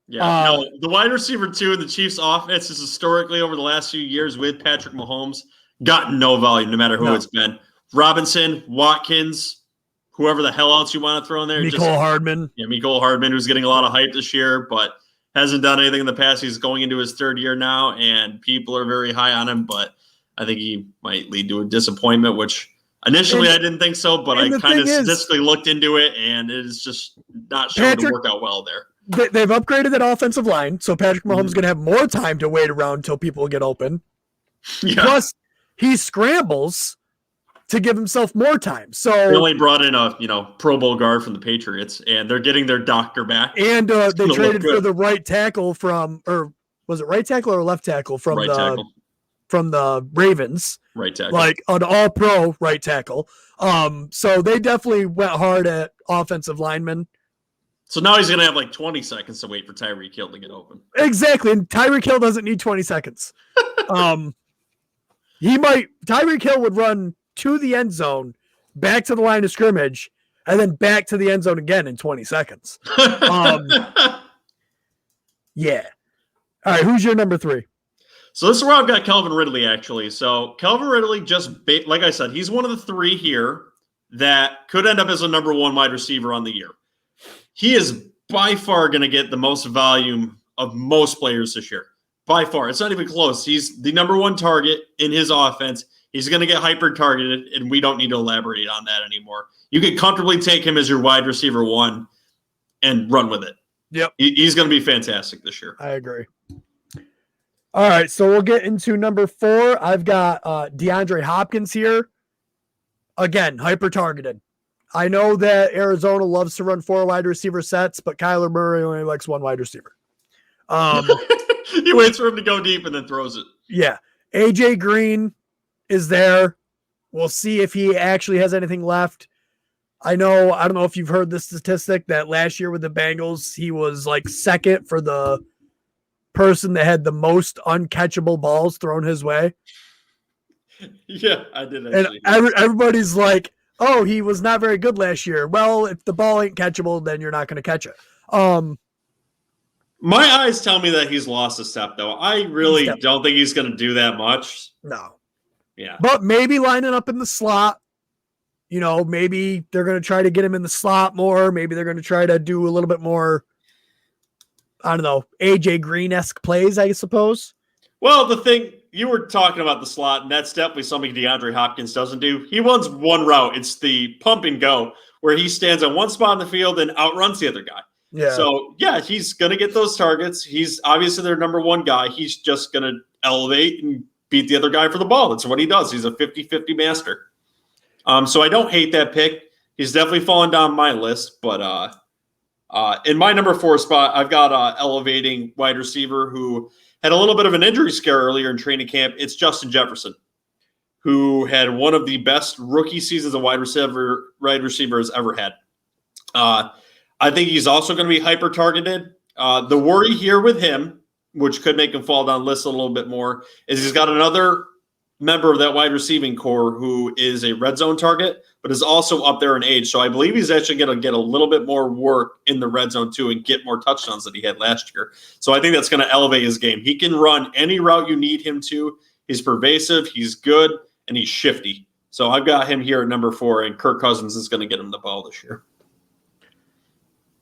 no, the wide receiver 2 in the Chiefs' offense is historically over the last few years with Patrick Mahomes gotten no volume, no matter who it's been. Robinson, Watkins, whoever the hell else you want to throw in there. Mecole Hardman. Yeah, Mecole Hardman, who's getting a lot of hype this year, but hasn't done anything in the past. He's going into his 3rd year now, and people are very high on him, but I think he might lead to a disappointment, which initially I didn't think so, but I kind of statistically looked into it, and it is just not shown to work out well there. They've upgraded that offensive line, so Patrick Mahomes is going to have more time to wait around until people get open. Yeah. Plus, he scrambles to give himself more time. So they only brought in a Pro Bowl guard from the Patriots, and they're getting their doctor back. And they traded for the right tackle from, or was it right tackle or left tackle from from the Ravens? Right tackle, like an All-Pro right tackle. So they definitely went hard at offensive linemen. So now he's going to have like 20 seconds to wait for Tyreek Hill to get open. Exactly. And Tyreek Hill doesn't need 20 seconds. Tyreek Hill would run to the end zone, back to the line of scrimmage, and then back to the end zone again in 20 seconds. Yeah. All right. Who's your number 3? So this is where I've got Calvin Ridley, actually. So Calvin Ridley, like I said, he's one of the three here that could end up as a number one wide receiver on the year. He is by far going to get the most volume of most players this year. By far. It's not even close. He's the number one target in his offense. He's going to get hyper-targeted, and we don't need to elaborate on that anymore. You can comfortably take him as your wide receiver one and run with it. Yep. He's going to be fantastic this year. I agree. All right, so we'll get into number 4. I've got DeAndre Hopkins here. Again, hyper-targeted. I know that Arizona loves to run 4 wide receiver sets, but Kyler Murray only likes 1 wide receiver. He waits for him to go deep and then throws it. Yeah. AJ Green is there. We'll see if he actually has anything left. I don't know if you've heard the statistic that last year with the Bengals, he was like second for the person that had the most uncatchable balls thrown his way. Yeah, I did actually. And everybody's like, oh, he was not very good last year. Well, if the ball ain't catchable, then you're not going to catch it. My eyes tell me that he's lost a step, though. I really don't think he's going to do that much. No. Yeah. But maybe lining up in the slot. You know, maybe they're going to try to get him in the slot more. Maybe they're going to try to do a little bit more, I don't know, AJ Green-esque plays, I suppose. Well, the thing, you were talking about the slot, and that's definitely something DeAndre Hopkins doesn't do. He runs one route. It's the pump and go, where he stands on one spot in the field and outruns the other guy. Yeah. So, yeah, he's going to get those targets. He's obviously their number one guy. He's just going to elevate and beat the other guy for the ball. That's what he does. He's a 50-50 master. So I don't hate that pick. He's definitely fallen down my list. But in my number 4 spot, I've got elevating wide receiver who had a little bit of an injury scare earlier in training camp. It's Justin Jefferson, who had one of the best rookie seasons a wide receiver has ever had. I think he's also going to be hyper-targeted. The worry here with him, which could make him fall down the list a little bit more, is he's got another member of that wide receiving core who is a red zone target, but is also up there in age. So I believe he's actually going to get a little bit more work in the red zone too and get more touchdowns than he had last year. So I think that's going to elevate his game. He can run any route you need him to. He's pervasive, he's good, and he's shifty. So I've got him here at number 4, and Kirk Cousins is going to get him the ball this year.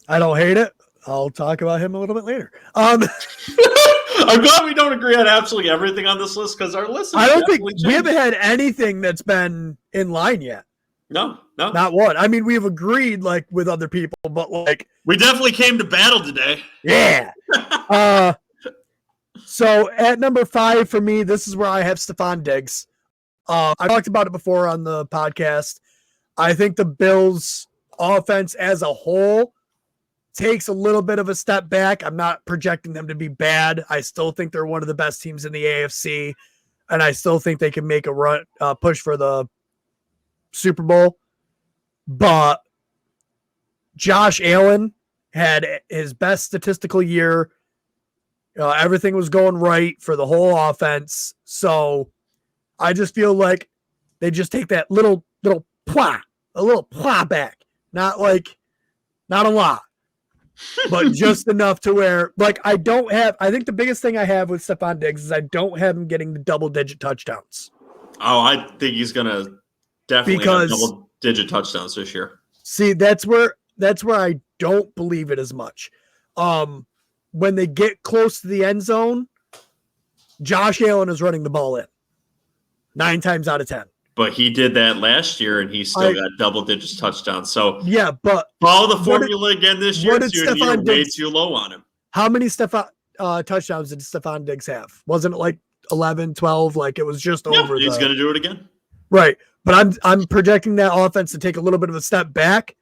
I don't hate it. I'll talk about him a little bit later. I'm glad we don't agree on absolutely everything on this list because our list. I don't think we haven't had anything that's been in line yet. No, not one. I mean, we've agreed like with other people, but like we definitely came to battle today. Yeah. So at number 5 for me, this is where I have Stephon Diggs. I talked about it before on the podcast. I think the Bills' offense as a whole takes a little bit of a step back. I'm not projecting them to be bad. I still think they're one of the best teams in the AFC, and I still think they can make a run, push for the Super Bowl. But Josh Allen had his best statistical year. Everything was going right for the whole offense. So I just feel like they just take that little plah back. Not a lot. But just enough to where, like, I think the biggest thing I have with Stephon Diggs is I don't have him getting the double-digit touchdowns. Oh, I think he's going to definitely have double-digit touchdowns this year. See, that's where I don't believe it as much. When they get close to the end zone, Josh Allen is running the ball in 9 times out of 10. But he did that last year, and he still got double-digit touchdowns. So yeah, but follow the formula again this year. You're way too low on him. How many touchdowns did Stephon Diggs have? Wasn't it like 11, 12? Like it was just over. He's going to do it again. Right, but I'm projecting that offense to take a little bit of a step back.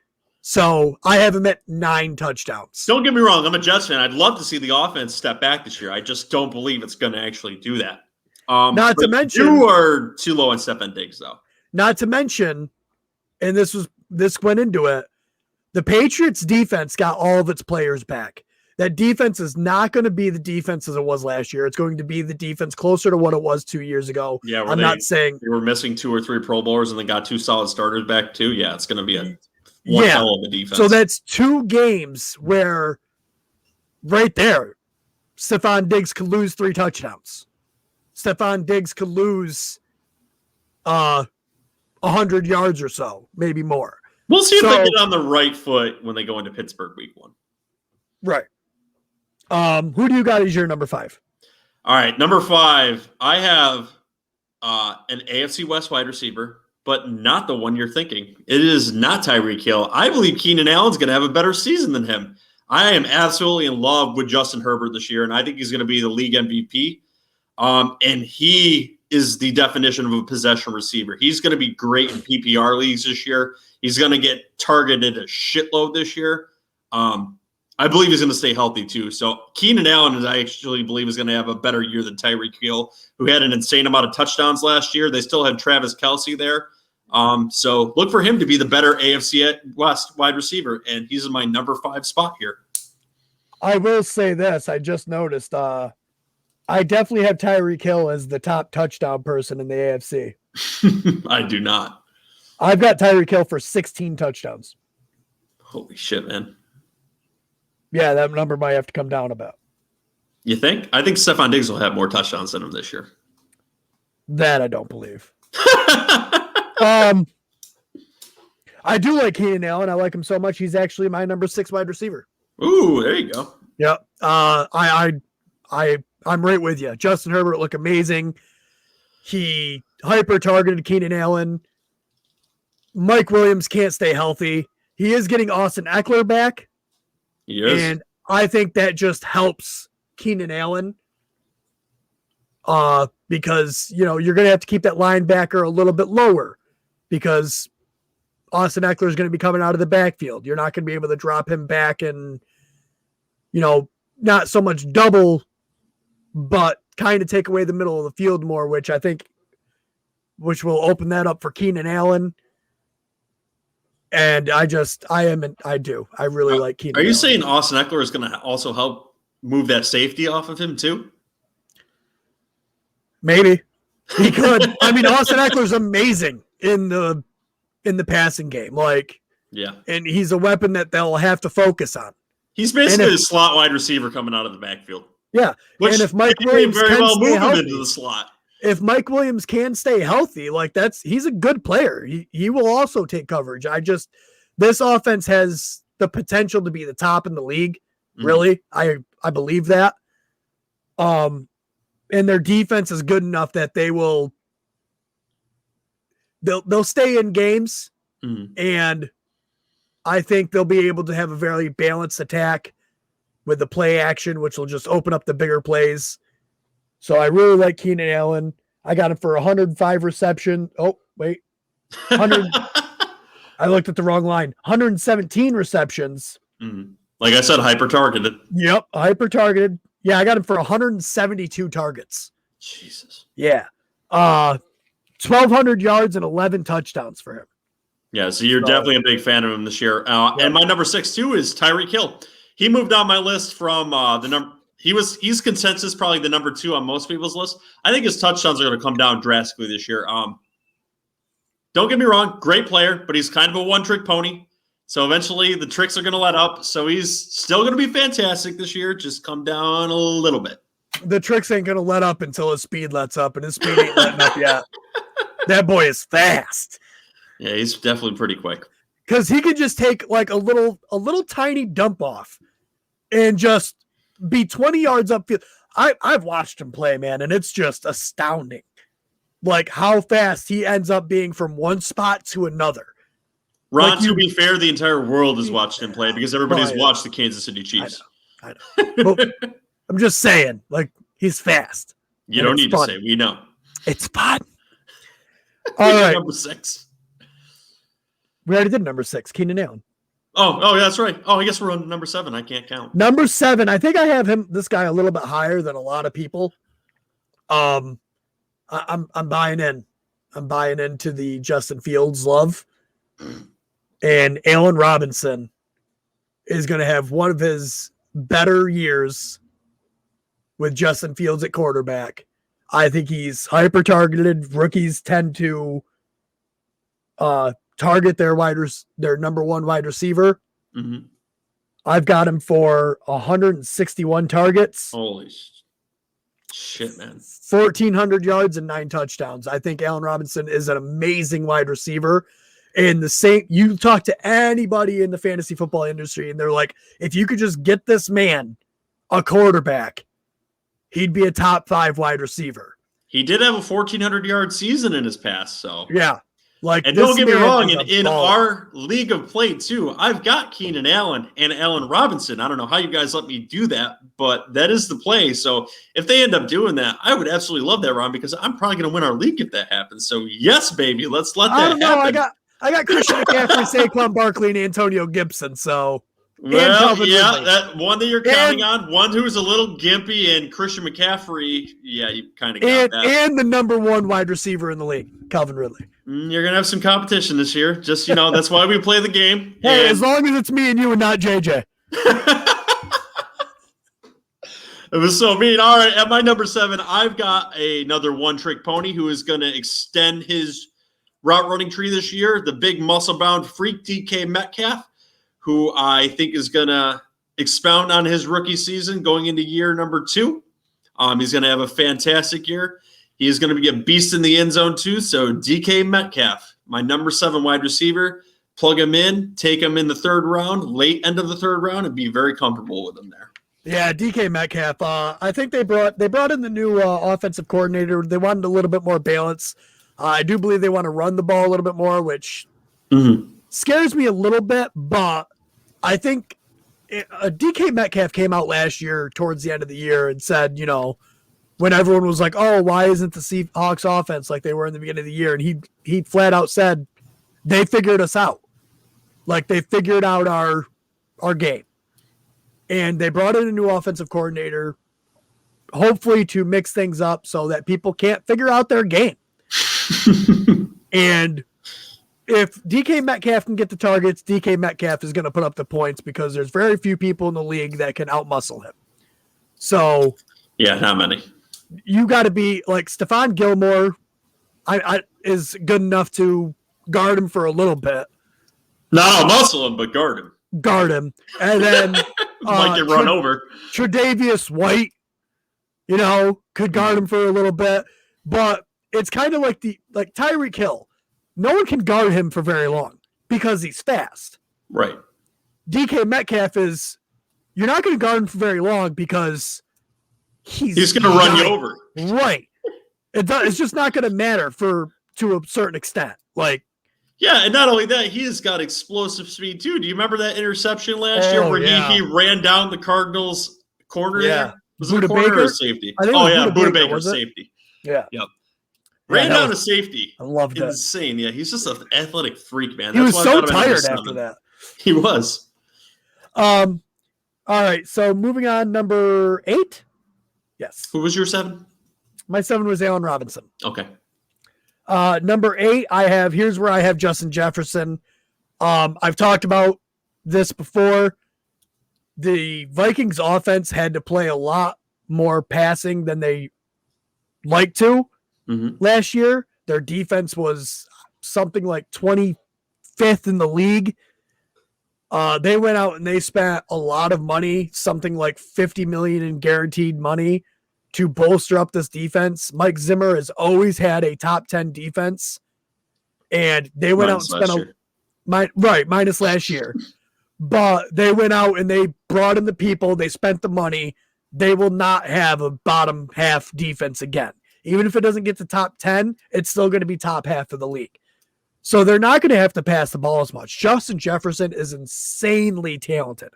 So I have him at 9 touchdowns. Don't get me wrong. I'm a Jets fan. I'd love to see the offense step back this year. I just don't believe it's going to actually do that. Not to mention, you are too low on Stephon Diggs, though. Not to mention, and this went into it, the Patriots defense got all of its players back. That defense is not going to be the defense as it was last year. It's going to be the defense closer to what it was 2 years ago. Yeah, I'm not saying they were missing 2 or 3 Pro Bowlers and then got 2 solid starters back too. Yeah, it's going to be one hell of a defense. So that's 2 games where, right there, Stephon Diggs could lose 3 touchdowns. Stephon Diggs could lose 100 yards or so, maybe more. We'll see if they get on the right foot when they go into Pittsburgh week 1. Right. Who do you got as your number 5? All right, number 5. I have an AFC West wide receiver, but not the one you're thinking. It is not Tyreek Hill. I believe Keenan Allen's going to have a better season than him. I am absolutely in love with Justin Herbert this year, and I think he's going to be the league MVP. And he is the definition of a possession receiver. He's going to be great in PPR leagues this year. He's going to get targeted a shitload this year. I believe he's going to stay healthy too. So Keenan Allen, I actually believe, is going to have a better year than Tyreek Hill, who had an insane amount of touchdowns last year. They still have Travis Kelce there. So look for him to be the better AFC West wide receiver, and he's in my number 5 spot here. I will say this. I just noticed I definitely have Tyreek Hill as the top touchdown person in the AFC. I do not. I've got Tyreek Hill for 16 touchdowns. Holy shit, man. Yeah, that number might have to come down a bit. You think? I think Stephon Diggs will have more touchdowns than him this year. That I don't believe. I do like Keenan Allen. I like him so much. He's actually my number 6 wide receiver. Ooh, there you go. Yep. I'm right with you. Justin Herbert looked amazing. He hyper targeted Keenan Allen. Mike Williams can't stay healthy. He is getting Austin Eckler back. Yes. And I think that just helps Keenan Allen because, you're going to have to keep that linebacker a little bit lower because Austin Eckler is going to be coming out of the backfield. You're not going to be able to drop him back and, not so much double, but kind of take away the middle of the field more, which will open that up for Keenan Allen. And I really like Keenan. Are you Allen. saying Austin Eckler is going to also help move that safety off of him too? Maybe he could. Austin Eckler's amazing in the passing game. And he's a weapon that they'll have to focus on. He's basically a slot wide receiver coming out of the backfield. Yeah. And if Mike Williams very can well stay move him healthy, into the slot. If Mike Williams can stay healthy, he's a good player. He will also take coverage. This offense has the potential to be the top in the league. Really. I believe that. And their defense is good enough that they'll stay in games. And I think they'll be able to have a very balanced attack with the play action, which will just open up the bigger plays. So I really like Keenan Allen. I got him for 105 reception. Oh, wait. 100. I looked at the wrong line. 117 receptions. Like I said, hyper-targeted. Yep, hyper-targeted. Yeah, I got him for 172 targets. Jesus. Yeah. 1,200 yards and 11 touchdowns for him. Yeah, so you're definitely a big fan of him this year. And my number 6, too, is Tyreek Hill. He moved on my list from the number – he's consensus probably the number 2 on most people's list. I think his touchdowns are going to come down drastically this year. Don't get me wrong, great player, but he's kind of a one-trick pony. So eventually the tricks are going to let up. So he's still going to be fantastic this year. Just come down a little bit. The tricks ain't going to let up until his speed lets up, and his speed ain't letting up yet. That boy is fast. Yeah, he's definitely pretty quick. Because he could just take like a little tiny dump off and just be 20 yards upfield. I've watched him play, man, and it's just astounding. Like how fast he ends up being from one spot to another. Ron, to be fair, the entire world has watched him play because everybody's watched the Kansas City Chiefs. I know. I'm just saying, like, he's fast. You don't need to say. We know. It's fun. All right. Number 6. We already did number 6, Keenan Allen. Oh, yeah, that's right. Oh, I guess we're on number 7. I can't count. Number 7. I think I have this guy a little bit higher than a lot of people. I'm buying in. I'm buying into the Justin Fields love. And Allen Robinson is going to have one of his better years with Justin Fields at quarterback. I think he's hyper-targeted. Rookies tend to target their number 1 wide receiver. Mm-hmm. I've got him for 161 targets. Holy Shit, man. 1,400 yards and 9 touchdowns. I think Allen Robinson is an amazing wide receiver. And the same, you talk to anybody in the fantasy football industry, and they're like, if you could just get this man a quarterback, he'd be a top 5 wide receiver. He did have a 1,400-yard season in his past, so. Yeah. And don't get me wrong, in our league of play, too, I've got Keenan Allen and Allen Robinson. I don't know how you guys let me do that, but that is the play. So if they end up doing that, I would absolutely love that, Ron, because I'm probably going to win our league if that happens. So, yes, baby, let's let that happen. I got Christian McCaffrey, Saquon Barkley, and Antonio Gibson, so. Well, yeah, that one that you're counting on, one who's a little gimpy, and Christian McCaffrey, yeah, you kind of got that. And the number 1 wide receiver in the league, Calvin Ridley. You're going to have some competition this year. Just, that's why we play the game. Hey, as long as it's me and you and not JJ. It was so mean. All right, at my number 7, I've got another one-trick pony who is going to extend his route running tree this year, the big muscle-bound freak DK Metcalf, who I think is going to expound on his rookie season going into year number 2. He's going to have a fantastic year. He is going to be a beast in the end zone too. So DK Metcalf, my number 7 wide receiver, plug him in, take him in the 3rd round, late end of the 3rd round, and be very comfortable with him there. Yeah, DK Metcalf. I think they brought in the new offensive coordinator. They wanted a little bit more balance. I do believe they want to run the ball a little bit more, which scares me a little bit. But I think DK Metcalf came out last year towards the end of the year and said, when everyone was like, oh, why isn't the Seahawks offense like they were in the beginning of the year? And he flat out said, they figured us out. Like they figured out our game. And they brought in a new offensive coordinator, hopefully to mix things up so that people can't figure out their game. And if DK Metcalf can get the targets, DK Metcalf is going to put up the points because there's very few people in the league that can outmuscle him. So, yeah, not many. You got to be like Stephon Gilmore. Is good enough to guard him for a little bit. Not muscle him, but guard him. And then might get run over. Tre'Davious White, could guard him for a little bit, but it's kind of like Tyreek Hill. No one can guard him for very long because he's fast. Right. DK Metcalf you're not going to guard him for very long because he's going to run you over. Right. It's just not going to matter to a certain extent. Yeah, and not only that, he has got explosive speed too. Do you remember that interception last year where he ran down the Cardinals corner there? Was it a corner or a safety? Buda Baker safety. Yeah. Yep. Ran down to safety. I loved it. Insane. Yeah, he's just an athletic freak, man. He was so tired after that. He was. All right, so moving on, number 8. Yes. Who was your 7? My 7 was Allen Robinson. Okay. Number 8, here's where I have Justin Jefferson. I've talked about this before. The Vikings offense had to play a lot more passing than they like to last year. Their defense was something like 25th in the league. They went out and they spent a lot of money, something like $50 million in guaranteed money to bolster up this defense. Mike Zimmer has always had a top 10 defense, and they went out and spent minus last year. But they went out and they brought in the people. They spent the money. They will not have a bottom half defense again. Even if it doesn't get to top 10, it's still going to be top half of the league. So they're not going to have to pass the ball as much. Justin Jefferson is insanely talented.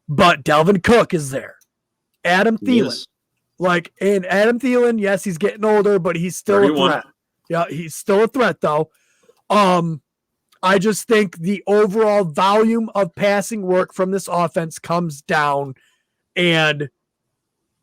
But Dalvin Cook is there. Adam Thielen. And Adam Thielen, yes, he's getting older, but he's still 31. A threat. Yeah, he's still a threat, though. I just think the overall volume of passing work from this offense comes down, and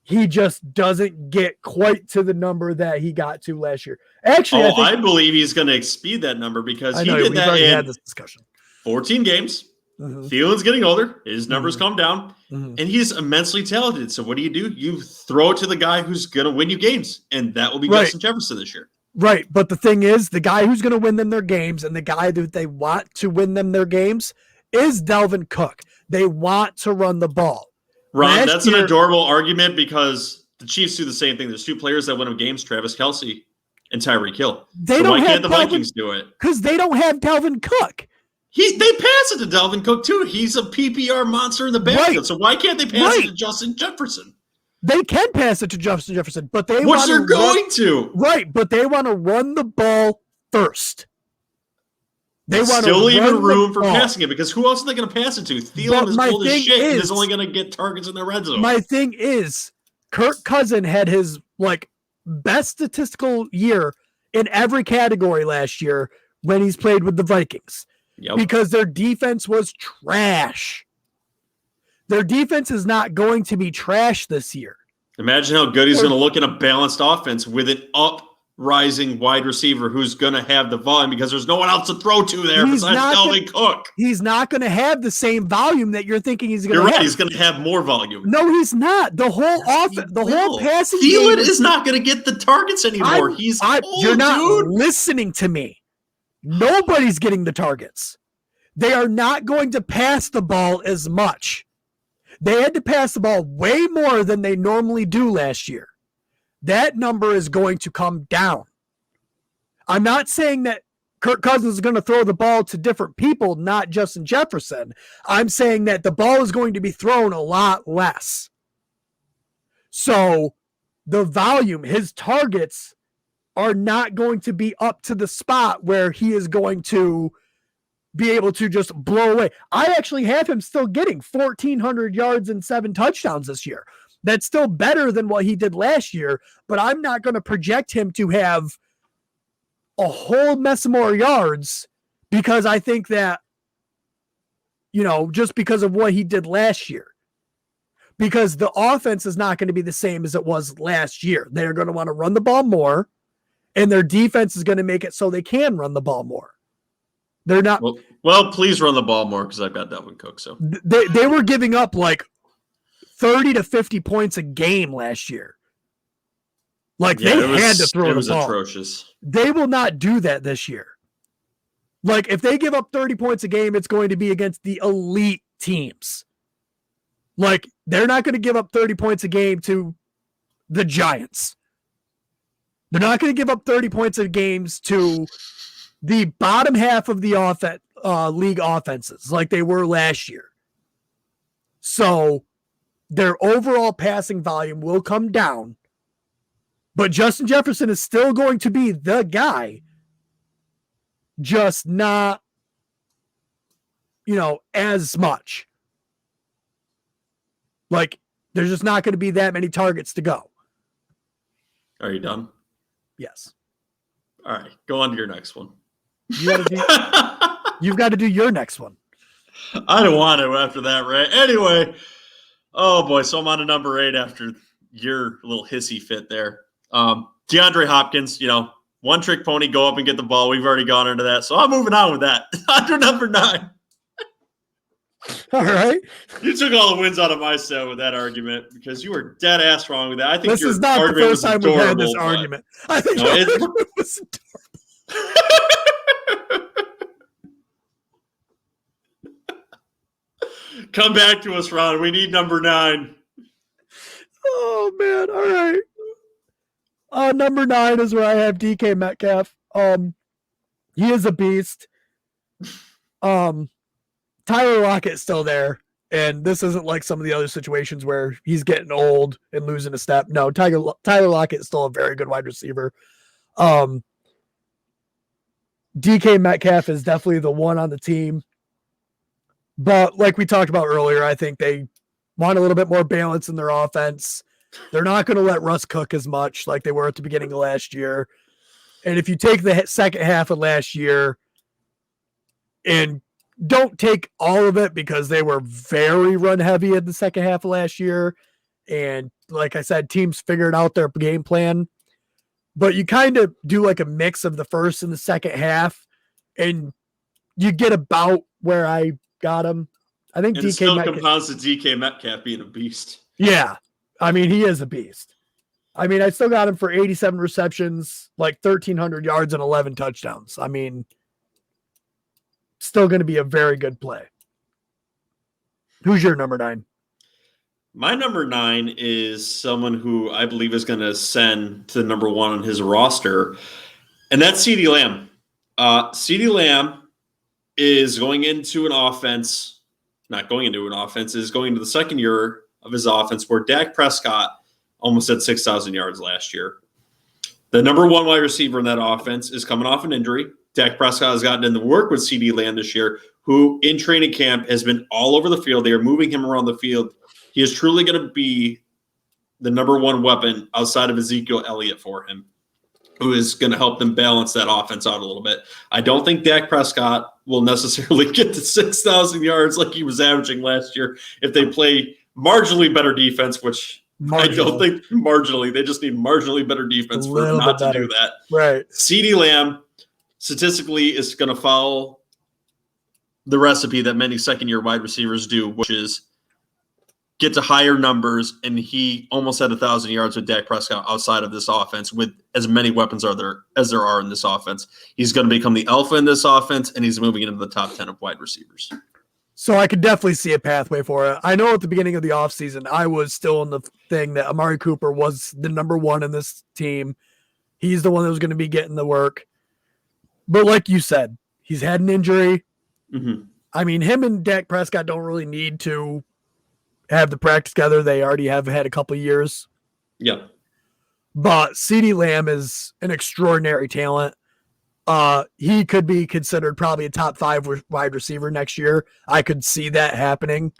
he just doesn't get quite to the number that he got to last year. Actually, I believe he's going to exceed that number because he did that in this discussion. 14 games. Thielen's getting older. His numbers come down, and he's immensely talented. So what do? You throw it to the guy who's going to win you games, and that will be Justin Jefferson this year. Right, but the thing is, the guy who's going to win them their games and the guy that they want to win them their games is Dalvin Cook. They want to run the ball. Ron, that's an adorable argument because the Chiefs do the same thing. There's two players that win them games, Travis Kelce and Tyreek Hill. So why can't the Vikings do it? Because they don't have Dalvin Cook. They pass it to Dalvin Cook, too. He's a PPR monster in the backfield. Right. So why can't they pass it to Justin Jefferson? They can pass it to Justin Jefferson, but they which they're going to. Right, but they want to run the ball first. They want still leaving room for passing it because who else are they going to pass it to? Thielen is old as shit and is only going to get targets in the red zone. My thing is, Kirk Cousins had his best statistical year in every category last year when he's played with the Vikings. Yep. Because their defense was trash. Their defense is not going to be trash this year. Imagine how good he's going to look in a balanced offense with an uprising wide receiver who's going to have the volume because there's no one else to throw to there besides Dalvin Cook. He's not going to have the same volume that you're thinking he's going to have. You're right. He's going to have more volume. No, he's not. The whole offense, the whole passing game is not going to get the targets anymore. He's old, you're not listening to me. Nobody's getting the targets. They are not going to pass the ball as much. They had to pass the ball way more than they normally do last year. That number is going to come down. I'm not saying that Kirk Cousins is going to throw the ball to different people, not Justin Jefferson. I'm saying that the ball is going to be thrown a lot less. So the volume, his targets are not going to be up to the spot where he is going to be able to just blow away. I actually have him still getting 1,400 yards and 7 touchdowns this year. That's still better than what he did last year, but I'm not going to project him to have a whole mess more yards because I think that, just because of what he did last year. Because the offense is not going to be the same as it was last year. They're going to want to run the ball more, and their defense is going to make it so they can run the ball more. They're not. Well, please run the ball more because I've got Dalvin Cook. So they were giving up 30 to 50 points a game last year. They had to throw the ball. It was atrocious. They will not do that this year. If they give up 30 points a game, it's going to be against the elite teams. They're not going to give up 30 points a game to the Giants. They're not going to give up 30 points a games to the bottom half of the league offenses like they were last year. So their overall passing volume will come down, but Justin Jefferson is still going to be the guy, just not, as much. There's just not going to be that many targets to go. Are you done? Yes. All right, go on to your next one. You've got to do your next one. I don't want to after that, right? Anyway, oh boy, so I'm on to number 8 after your little hissy fit there. DeAndre Hopkins, one trick pony, go up and get the ball. We've already gone into that, so I'm moving on with that. Under number 9. All right. You took all the wins out of my set with that argument because you were dead ass wrong with that. I think this is not the first time we've had this argument. I think it was adorable. Come back to us, Ron. We need number 9. Oh man! All right. Number 9 is where I have DK Metcalf. He is a beast. Tyler Lockett's still there, and this isn't like some of the other situations where he's getting old and losing a step. No, Tyler Lockett is still a very good wide receiver. DK Metcalf is definitely the one on the team. But like we talked about earlier, I think they want a little bit more balance in their offense. They're not going to let Russ cook as much like they were at the beginning of last year. And if you take the second half of last year and don't take all of it because they were very run heavy in the second half of last year. And like I said, teams figured out their game plan. But you kind of do a mix of the first and the second half, and you get about where I got him. I think and DK still compounds to DK Metcalf being a beast. Yeah. I mean, he is a beast. I mean, I still got him for 87 receptions, 1,300 yards and 11 touchdowns. I mean, still going to be a very good play. Who's your number 9? My number 9 is someone who I believe is going to ascend to number 1 on his roster, and that's CeeDee Lamb. CeeDee Lamb is going into an offense, not going into an offense, is going into the second year of his offense where Dak Prescott almost had 6,000 yards last year. The number 1 wide receiver in that offense is coming off an injury. Dak Prescott has gotten into work with CeeDee Lamb this year, who in training camp has been all over the field. They are moving him around the field. He is truly going to be the number 1 weapon outside of Ezekiel Elliott for him, who is going to help them balance that offense out a little bit. I don't think Dak Prescott will necessarily get to 6,000 yards like he was averaging last year if they play marginally better defense, which I don't think marginally. They just need marginally better defense for not to do that. Right. CeeDee Lamb statistically is going to follow the recipe that many second-year wide receivers do, which is get to higher numbers, and he almost had 1,000 yards with Dak Prescott outside of this offense with as many weapons as there are in this offense. He's going to become the alpha in this offense, and he's moving into the top 10 of wide receivers. So I could definitely see a pathway for it. I know at the beginning of the offseason, I was still in the thing that Amari Cooper was the number 1 in this team. He's the one that was going to be getting the work. But like you said, he's had an injury. Mm-hmm. I mean, him and Dak Prescott don't really need to have the practice together. They already have had a couple of years. Yeah. But CeeDee Lamb is an extraordinary talent. He could be considered probably a top 5 wide receiver next year. I could see that happening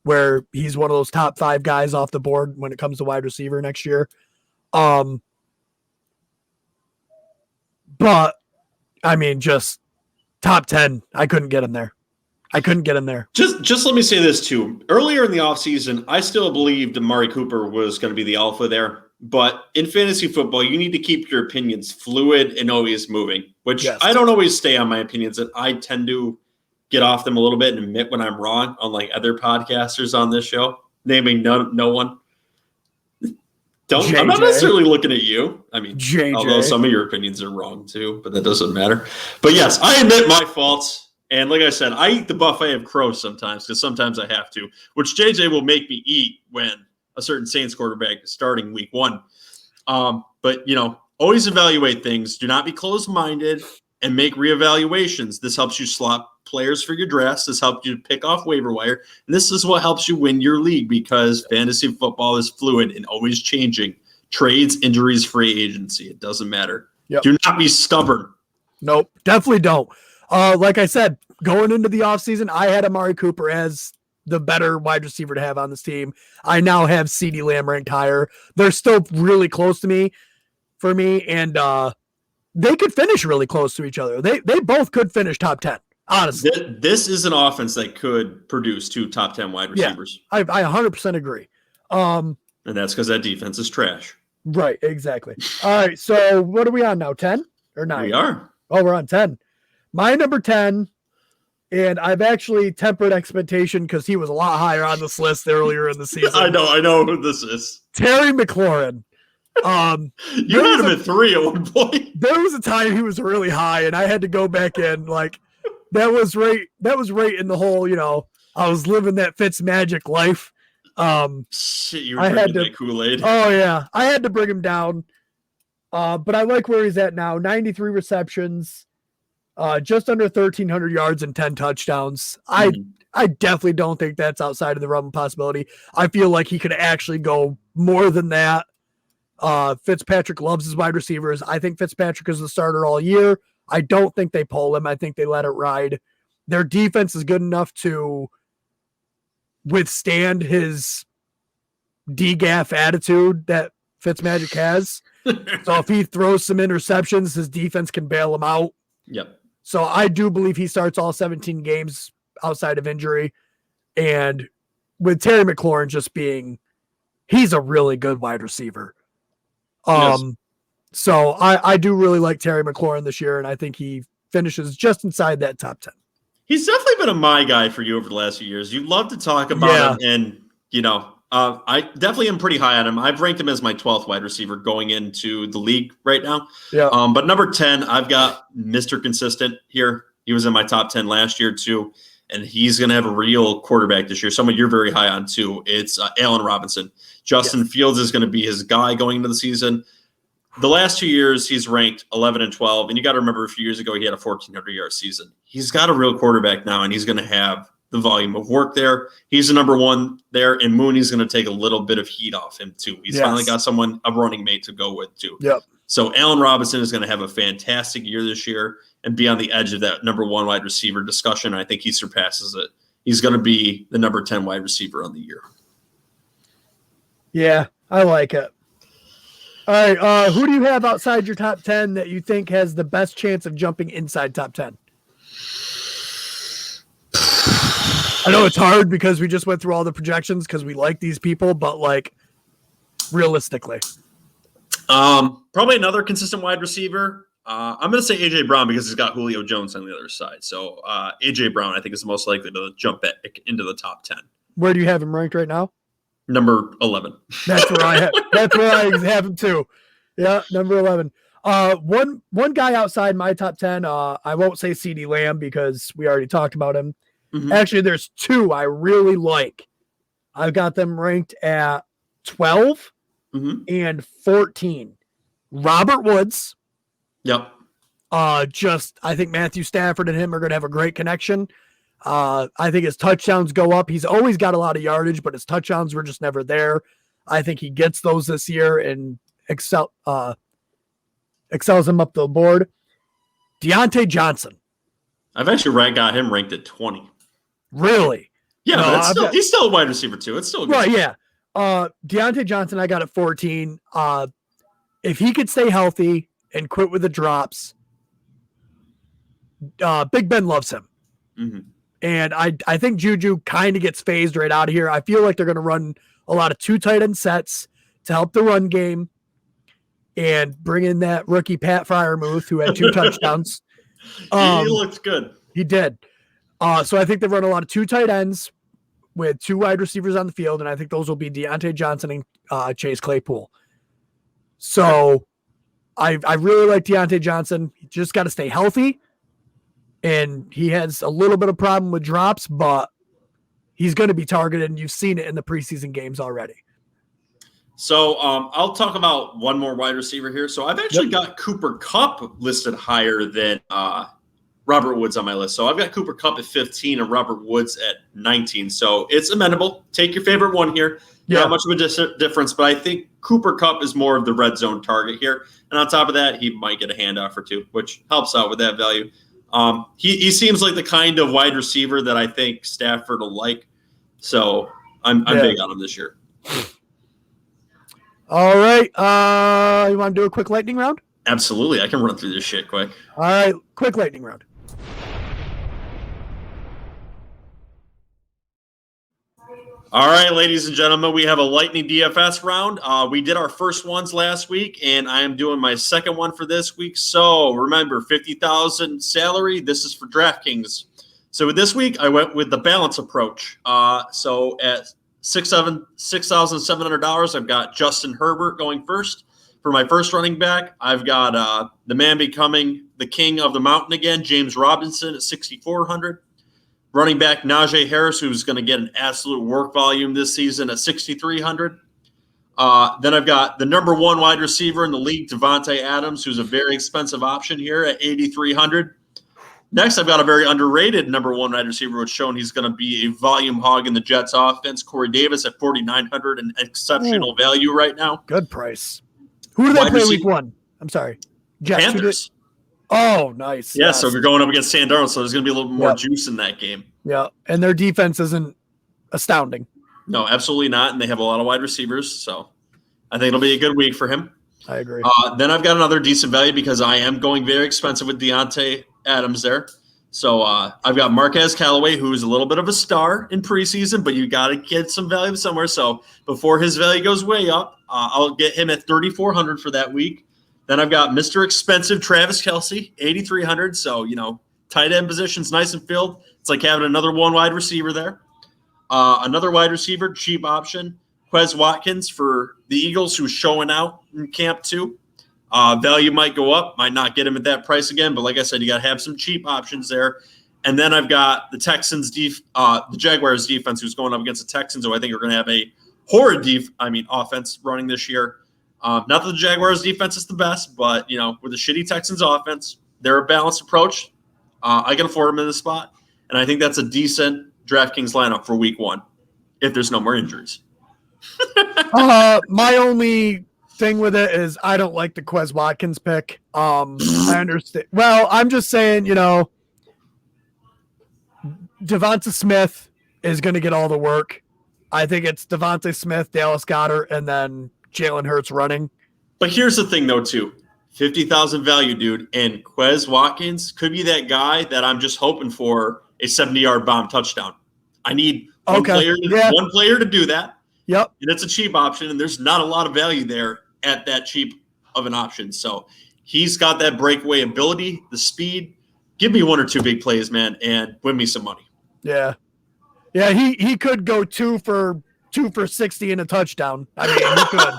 where he's one of those top 5 guys off the board when it comes to wide receiver next year. But I mean, just top 10, I couldn't get him there. Just let me say this too. Earlier in the offseason, I still believed Amari Cooper was going to be the alpha there. But in fantasy football, you need to keep your opinions fluid and always moving, which yes. I don't always stay on my opinions. And I tend to get off them a little bit and admit when I'm wrong, unlike other podcasters on this show, naming no one. I'm not necessarily looking at you. I mean, although some of your opinions are wrong too, but that doesn't matter. But yes, I admit my faults. And like I said, I eat the buffet of crows sometimes because sometimes I have to, which JJ will make me eat when a certain Saints quarterback is starting week 1. But, always evaluate things. Do not be closed-minded and make reevaluations. This helps you slot players for your drafts. This helps you pick off waiver wire. And this is what helps you win your league because fantasy football is fluid and always changing. Trades, injuries, free agency. It doesn't matter. Yep. Do not be stubborn. Nope, definitely don't. Like I said, going into the offseason, I had Amari Cooper as the better wide receiver to have on this team. I now have CeeDee Lamb ranked higher. They're still really close to for me, and they could finish really close to each other. They both could finish top 10, honestly. This is an offense that could produce 2 top 10 wide receivers. Yeah, I 100% agree. And that's because that defense is trash. Right, exactly. All right, so what are we on now, 10 or 9? We are. Oh, we're on 10. My number 10, and I've actually tempered expectation because he was a lot higher on this list earlier in the season. I know who this is. Terry McLaurin. You had him at 3 at one point. There was a time he was really high, and I had to go back in. Like that was right in the whole, I was living that Fitzmagic life. Shit, you were drinking that Kool-Aid. Oh yeah. I had to bring him down. But I like where he's at now. 93 receptions. Just under 1,300 yards and 10 touchdowns. I definitely don't think that's outside of the realm of possibility. I feel like he could actually go more than that. Fitzpatrick loves his wide receivers. I think Fitzpatrick is the starter all year. I don't think they pull him. I think they let it ride. Their defense is good enough to withstand his DGAF attitude that Fitzmagic has. So if he throws some interceptions, his defense can bail him out. Yep. So I do believe he starts all 17 games outside of injury. And with Terry McLaurin just he's a really good wide receiver. Yes. So I do really like Terry McLaurin this year, and I think he finishes just inside that top 10. He's definitely been a my guy for you over the last few years. You love to talk about him, and I definitely am pretty high on him. I've ranked him as my 12th wide receiver going into the league right now. Yeah. But number 10, I've got Mr. Consistent here. He was in my top 10 last year too. and he's going to have a real quarterback this year. Someone you're very high on too. It's Allen Robinson. Justin Fields is going to be his guy going into the season. The last 2 years, he's ranked 11 and 12. And you got to remember a few years ago, he had a 1,400-yard season. He's got a real quarterback now, and he's going to have the volume of work there. He's the number one there, and Mooney's going to take a little bit of heat off him too. He's finally got a running mate to go with too. Yep. So Allen Robinson is going to have a fantastic year this year and be on the edge of that number one wide receiver discussion. I think he surpasses it. He's going to be the number 10 wide receiver on the year. Yeah, I like it. All right, who do you have outside your top 10 that you think has the best chance of jumping inside top 10? I know it's hard because we just went through all the projections because we like these people, but like realistically. Probably another consistent wide receiver. I'm going to say A.J. Brown because he's got Julio Jones on the other side. So A.J. Brown, I think, is the most likely to jump into the top 10. Where do you have him ranked right now? Number 11. That's where I have him too. Yeah, number 11. One guy outside my top 10. I won't say CeeDee Lamb because we already talked about him. Mm-hmm. Actually, there's two I really like. I've got them ranked at 12 and 14. Robert Woods. Yep. I think Matthew Stafford and him are going to have a great connection. I think his touchdowns go up. He's always got a lot of yardage, but his touchdowns were just never there. I think he gets those this year and excels him up the board. Deontay Johnson. I've actually got him ranked at 20. Really? Yeah, no, but he's still a wide receiver too. It's still a good right. Yeah. Deontay Johnson, I got at 14. If he could stay healthy and quit with the drops, Big Ben loves him. Mm-hmm. And I think Juju kind of gets phased right out of here. I feel like they're going to run a lot of 2 tight end sets to help the run game and bring in that rookie Pat Freiermuth who had 2 touchdowns. He looked good. He did. So I think they run a lot of 2 tight ends with 2 wide receivers on the field, and I think those will be Deontay Johnson and Chase Claypool. So I really like Deontay Johnson. He just got to stay healthy. And he has a little bit of problem with drops, but he's going to be targeted, and you've seen it in the preseason games already. So I'll talk about one more wide receiver here. So I've actually got Cooper Kupp listed higher than Robert Woods on my list. So I've got Cooper Kupp at 15 and Robert Woods at 19. So it's amenable. Take your favorite one here. Yeah. Not much of a difference, but I think Cooper Kupp is more of the red zone target here. And on top of that, he might get a handoff or 2, which helps out with that value. He seems like the kind of wide receiver that I think Stafford will like. So I'm big on him this year. All right. You want to do a quick lightning round? Absolutely. I can run through this shit quick. All right. Quick lightning round. All right, ladies and gentlemen, we have a lightning DFS round. We did our first ones last week, and I am doing my second one for this week. So remember, $50,000 salary. This is for DraftKings. So with this week, I went with the balance approach. So at $6,700, I've got Justin Herbert going first. For my first running back, I've got the man becoming the king of the mountain again, James Robinson at $6,400. Running back Najee Harris, who's going to get an absolute work volume this season at $6,300. Then I've got the number 1 wide receiver in the league, Devontae Adams, who's a very expensive option here at $8,300. Next, I've got a very underrated number 1 wide receiver, which shown he's going to be a volume hog in the Jets offense, Corey Davis at $4,900, an exceptional value right now. Good price. Who did they play week 1? I'm sorry. Jets. Panthers. Oh, nice. Yeah, so we're going up against Sam Darnold, so there's going to be a little more juice in that game. Yeah, and their defense isn't astounding. No, absolutely not, and they have a lot of wide receivers, so I think it'll be a good week for him. I agree. Then I've got another decent value because I am going very expensive with Deontay Adams there. So I've got Marquez Callaway, who's a little bit of a star in preseason, but you got to get some value somewhere. So before his value goes way up, I'll get him at $3,400 for that week. Then I've got Mr. Expensive Travis Kelce, $8,300. So, tight end position's nice and filled. It's like having another 1 wide receiver there. Another wide receiver, cheap option, Quez Watkins for the Eagles, who's showing out in camp too. Value might go up, might not get him at that price again, but like I said, you got to have some cheap options there. And then I've got the the Jaguars defense, who's going up against the Texans, who I think are going to have a horrid offense running this year. Not that the Jaguars defense is the best, but with a shitty Texans offense, they're a balanced approach. I can afford them in this spot, and I think that's a decent DraftKings lineup for Week 1 if there's no more injuries. My only thing with it is I don't like the Quez Watkins pick. I understand. Well, I'm just saying, Devonta Smith is going to get all the work. I think it's Devonta Smith, Dallas Goedert, and then Jalen Hurts running. But here's the thing, though, too. 50,000 value, dude, and Quez Watkins could be that guy that I'm just hoping for a 70-yard bomb touchdown. I need one player to do that. Yep. And it's a cheap option, and there's not a lot of value there at that cheap of an option. So he's got that breakaway ability, the speed. Give me 1 or 2 big plays, man, and win me some money. Yeah. Yeah, he could go 2 for 60 and a touchdown. I mean, he could.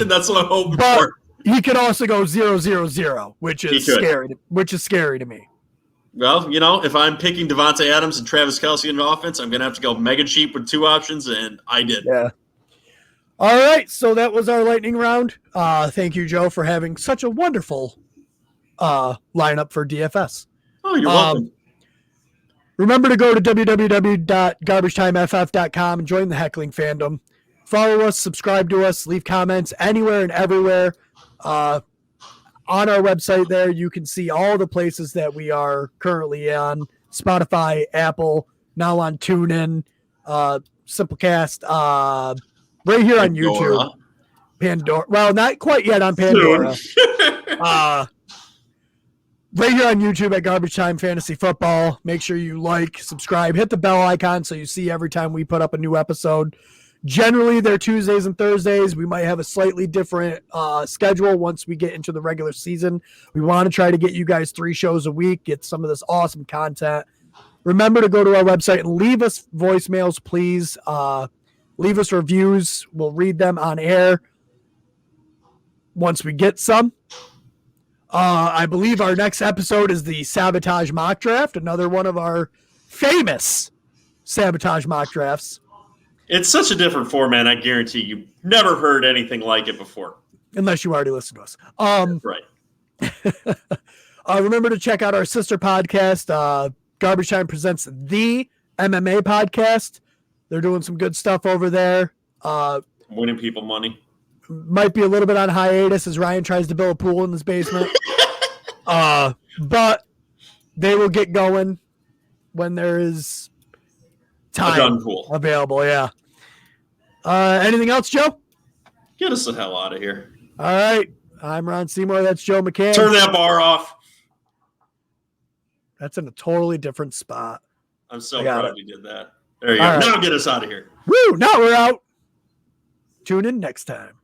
And that's what I'm hoping but for. He could also go 0-0-0, which is scary to me. Well, if I'm picking Devontae Adams and Travis Kelce in the offense, I'm going to have to go mega cheap with 2 options, and I did. Yeah. All right, so that was our lightning round. Thank you, Joe, for having such a wonderful lineup for DFS. Oh, you're welcome. Remember to go to www.garbagetimeff.com and join the Heckling Fandom. Follow us, subscribe to us, leave comments anywhere and everywhere. On our website there, you can see all the places that we are currently on: Spotify, Apple, now on TuneIn, Simplecast, right here on YouTube. Pandora. Well, not quite yet on Pandora. Right here on YouTube at Garbage Time Fantasy Football. Make sure you like, subscribe, hit the bell icon so you see every time we put up a new episode. Generally, they're Tuesdays and Thursdays. We might have a slightly different schedule once we get into the regular season. We want to try to get you guys 3 shows a week, get some of this awesome content. Remember to go to our website and leave us voicemails, please. Leave us reviews. We'll read them on air once we get some. I believe our next episode is the Sabotage Mock Draft, another one of our famous Sabotage Mock Drafts. It's such a different format, I guarantee you've never heard anything like it before. Unless you already listened to us. Right. Remember to check out our sister podcast, Garbage Time Presents the MMA Podcast. They're doing some good stuff over there. Winning people money. Might be a little bit on hiatus as Ryan tries to build a pool in his basement. But they will get going when there is time available. Yeah. Anything else, Joe? Get us the hell out of here. All right. I'm Ron Seymour. That's Joe McCann. Turn that bar off. That's in a totally different spot. I'm so proud you did that. There you go. Right. Now get us out of here. Woo! Now we're out. Tune in next time.